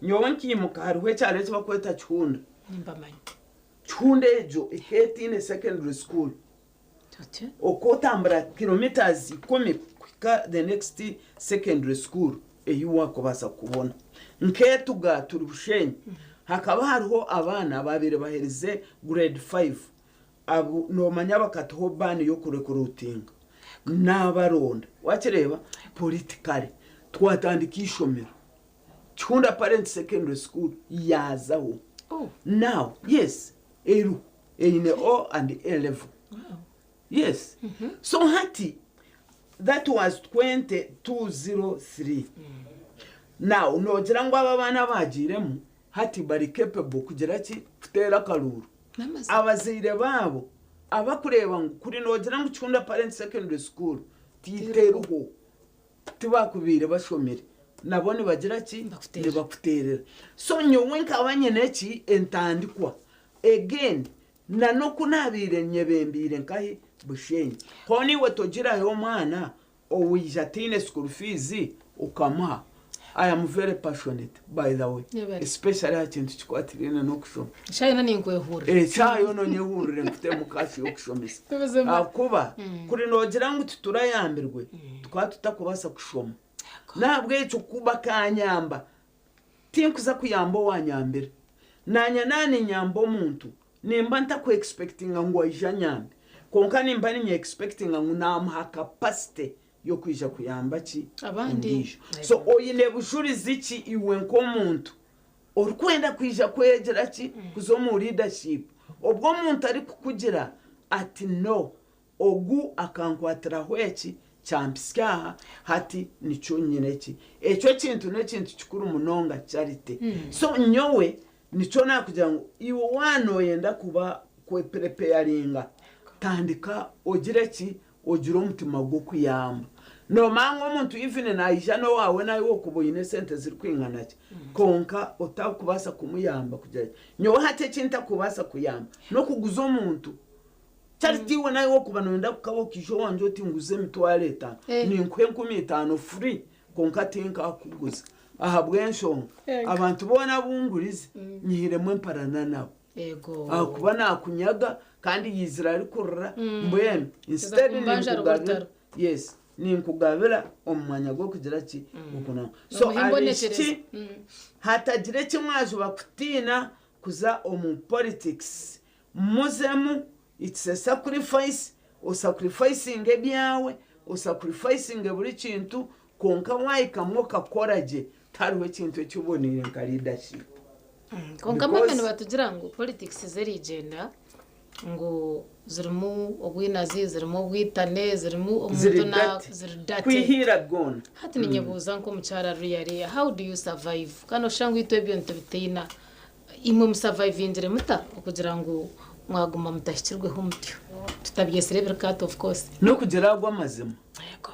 nyonki mukarwe cyane cyo bakweta chunda nimbamanya chunda ejo in secondary school okotambra kilometers 10 kwika the next secondary school eyuwa kubasa kubona nketuga turubushenyi hakaba hariho abana babire baherize grade 5 abu no manya bakataho bani yo kurekrutinga n'abaronda wakireba politically twatandikishomero chunda parent secondary school yazaho now yes eru in O and A level yes so hati that was 2203 now nogira ngo aba bana bagiremo hati bari capable kugira ki kutera karuru abazire babo abakureba ngo kuri nogira ngo chunda parent secondary school titeruho tibakubire bashomere nabone bagira ki bakuterera so nyomwe nkabanye neki entandikwa again nano kunabire nyebembire nkahi bushenyi honi wetogira yo mwana owijatine school fees ukama I am very passionate by the way especially akintu kikwatirina no kushoma shayina ninkwehura chayo no nyehurire mfite mukashi yo kushomesa akuba kuri nogira ngo tuturayambirwe twatutakubasa kushoma nabwe cyo kuba kanyamba tinkuza kuyamba wanyambira nanya nani nyambo muntu nimba ntaku expecting ngo ajanyambe konka nimba ni expecting ngo namha capacity yo kwija kuyamba ki abandi so oyine bushuri ziki iwe nkomuntu orukwenda kwija kwegera ki kuzo mu leadership obwo muntu ari kukugira ati no ogu akankwatira hweki champisika hati nico nyine ki echo kintu nekintu kikuru munonga charity so nyowe nico nakugira ngo iwo wano yenda kuba kwe preparinga tandika ogire ki ogira umutima gwo kuyamba no mango umuntu even naija no wawe nayo okuboyine sente ziri kwingana ki konka otakubasa kumuyamba kugira nyo hate kinta kubasa kuyamba no kuguza umuntu charity we nayo okubana wenda kukabo kisho wanje oti nguze mitwale eta ni nkwe 15 free konka tinka kuguza ahabwe nshonga abantu bona bungurize nyihiremwe mparana nabo kuba nakunyaga kandi yizira ari kurra mbwene instead ni yes ni nkugabira omwanya gwo kugira ki gukuna so alichi hatagire kimwaje bakutina kuza omu politics muzemu it's a sacrifice osacrificing ebyawe osacrificing buri kintu konka wayikamwo kakoraje tariho kintu ekibonire nka leadership konka mapeno batugira ngo politics zerigenda ngo zirimo obwinazi zirimo obwitane zirimo omuntu na zirdate kwihira gona hati ninyebuza nko mucyara ruyari how do you survive kano shangu ito ebyo ntibiteina imwe musurvivingire muta kugira ngo mwaguma mutashyirweho mutyo tutabyesere birkat of course no kugira agwa mazima yego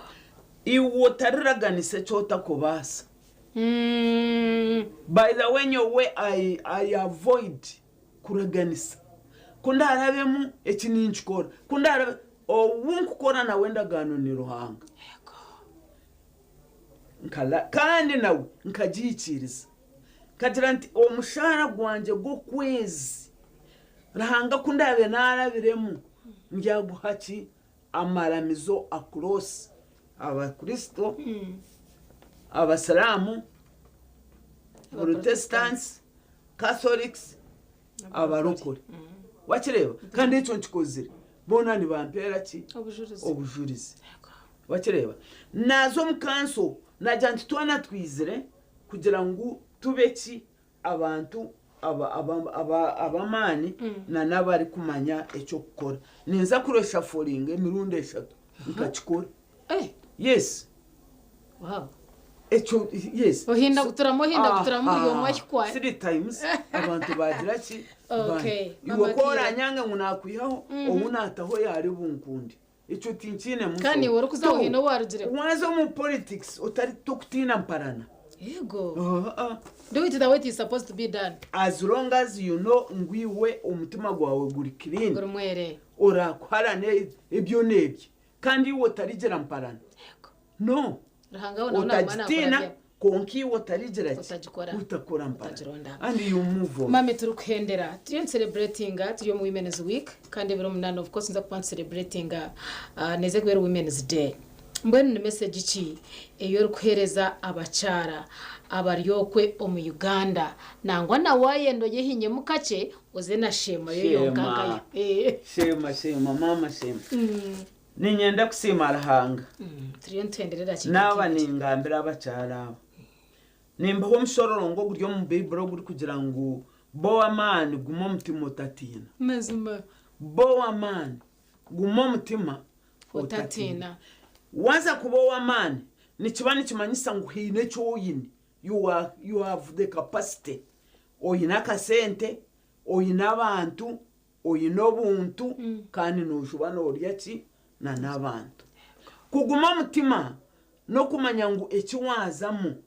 iwo tariraganise cyota kubasa by the way your way I avoid kuraganisa kundarabemu ekininchikora kundarabe obunkukora na wenda gano ni ruhanga yego nkala kandi nawe nkagikiriza kagira nti omushara gwanje go kwezi rahanga kundabe narabiremu njyaguhaki amaramizo across abakristo abasalamu protestants catholics abarokore wakireba kandi icyo nkikozire bona ni bampera ki obujurizi wakireba nazo mukanso najya ntitwana twizire kugira ngo tubeki abantu abamani na nabari kumanya icyo gukora ninza kuresha foringe emirundi 3 nkakikora yes wow echo yes ohinda guturamo iyo mwashikwa 3 times abantu bagira ki okay iwokora nyanga munakwihaho obunataho yari bunkundi ico tinkine muso kandi woro kuzawino warugire wazo mu politics utari tokutina mparana yego do it the way it is supposed to be done as long as you know ngwiwe umutima gwawe guri clean gurumwere ora kwarane ebyo nebye kandi wotarigera mparana yego no rahanga ona mana konki wotarigera utakora mparana and you move on mame turukhendera turiyo celebrating turiyo mu women's week kandi bero munana of course nza kuba celebrating neze kwera women's day mbone ni message ki eyo rukuhereza abacara abaryokwe omu Uganda nangwa na wayendo yehinye mukache oze na shema yo yongaga shema mama shema ninyenda kusima arahanga turiyo ntenderera ki naba ningambira abacara nimba ho mshororo ngo guryo mu bible guri kugira ngo boa man gumo mutima utatina mazima boa man gumo mutima utatina waza kuboa man ni kibani kimanyisa ngo hine cyoyini you have the capacity oyina kasente oyina abantu oyina obuntu kandi nojuba norya ki na nabantu kuguma mutima no kumanya ngo ekiwazamu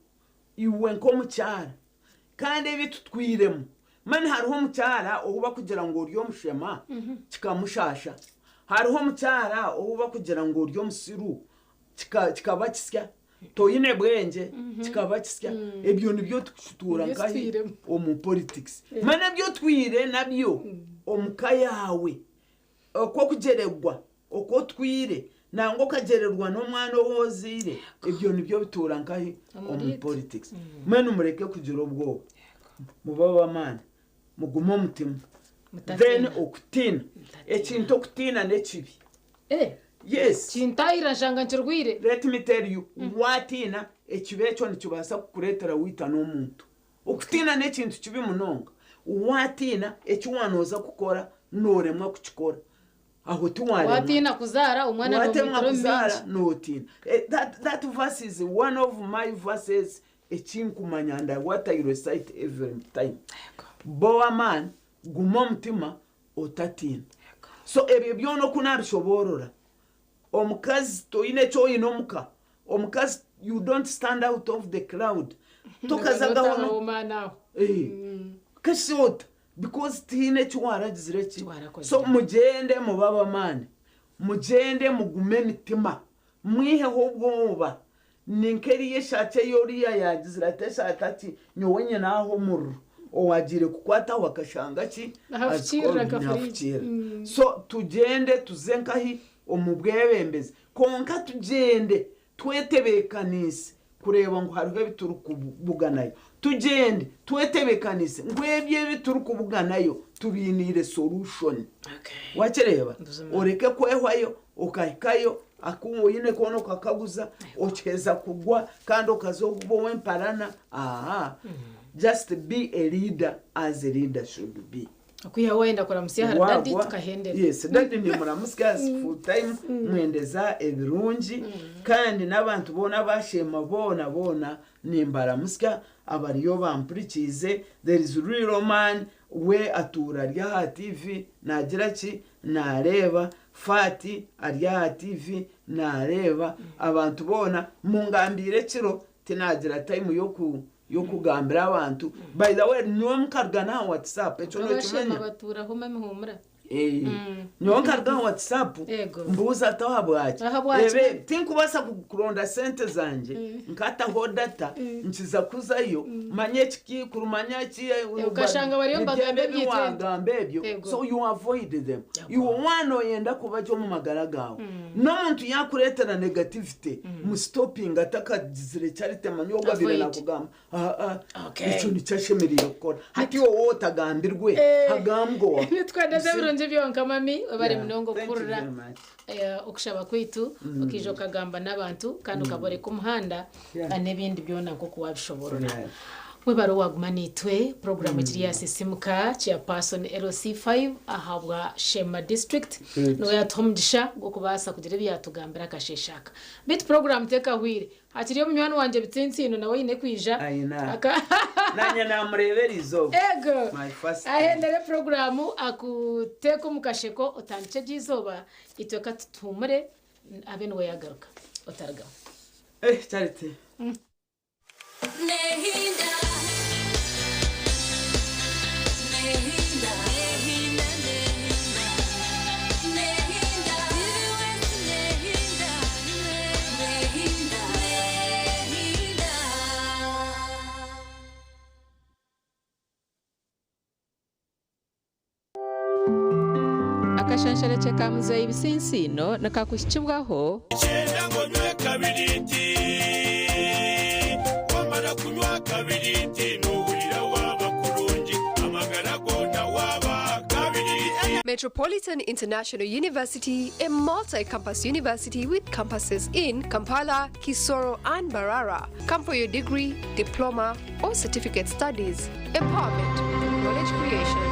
iwe nko mucyara kandi bitutwiremo mani hariho mucyara ohuba kugira ngo uryo mushema kikamushasha hariho mucyara ohuba kugira ngo uryo musiru kikaba kisya toyine bwenge kikaba kisya ebyo nibyo tutura nkahi omu politics mani byo twire nabyo omuka yawe okwo kugeregwa okwo twire nango kagererwa no mwana wozire ebyo nibyo bitura nkahi omu politics mani mureke kugira ubwo mubaba man mugumo mutima then okutina ekintu okutina nekibi yes kintaira janga ntirwire let me tell you watina ekibecho nikibasa kukuretera wita no muntu okutina nekintu kibi munonga watina ekiwanoza kukora noremwa kukikora aho tuwari watina kuzara umwana no kuzara notina that verse is one of my verses ekinkumanya and what I recite every time boa man gumo mutima otatina so ebyo byono kunabishoborora omukazi toyine cyoyine omuka omukazi you don't stand out of the crowd tokazaga wono kashota because tine cywaragizire ki so mugende mubaba man mugende mugume mitima mwiheho ubwoba ninkeri yeshache yoriya yagizira teshatati nyowenye naho muru owagire kukwata wakashanga ki so tugende tuzenkahi omubwebembezi konka tugende twetebekanise kureba ngo hariho ebituri kubuganayo tugende twetebekanise ngo ebyo ebituri kubuganayo tubinire solution wakireba oreke kwehwayo ukahikayo akuyine kono kakaguza okeza kugwa kandi okazokuba wemparana just be a leader as a leader should be akuya wenda kora musya dadi tukahendera yes dadi ni muramusya full time mwendeza ebirungi kandi nabantu bona bashema bona nimbara musya abariyo bampurikize there is real man we atura rya TV nagira ki nareba fati arya TV nareba abantu bona mungambire kiro tinagira time yo kugambira abantu by the way niwo mukargana WhatsApp echo no kimenya batura homa mihumura niwo mukargana WhatsApp mbuza tahabwaje ebe tinkubasa kuronda sente zanje nkata ho data nkiza kuzayo manye kiki kurumanya ki ukashanga bari mbagambe byitwe so you avoid them you wano yenda kuba cyo mu magara gawe no muntu yakuretera negativity mu stopping atakazire charite manyoga bire nakugamba icyo ni cyashemeriye gukora hati wowe utagambirwe hagambwa nitwandaza bironje byonka mami bari munongo kurura okushaba kwitu ukijo kagamba nabantu kandi ukabore ku muhanda n'ebindi byona nko kuwabishobora we baro wagumanitwe program kiri ya sisimuka cha person LC5 ahabwa Shema district no yatomdisha go kubasa kugira byatugambira kasheshaka bit program teka hwire hakiriyo mwana wanje bitsintsino nawe ine kwija nanya namureberizo ego ahendere program akuteka mukasheko utandice jizoba itoka tutumure abene we yagaruka otarga charite Nehinda akashanshara chakamuza ibisinsino nakakushibwaho Metropolitan International University, a multi-campus university with campuses in Kampala, Kisoro, and Barara. Come for your degree, diploma, or certificate studies. Empowerment, knowledge creation.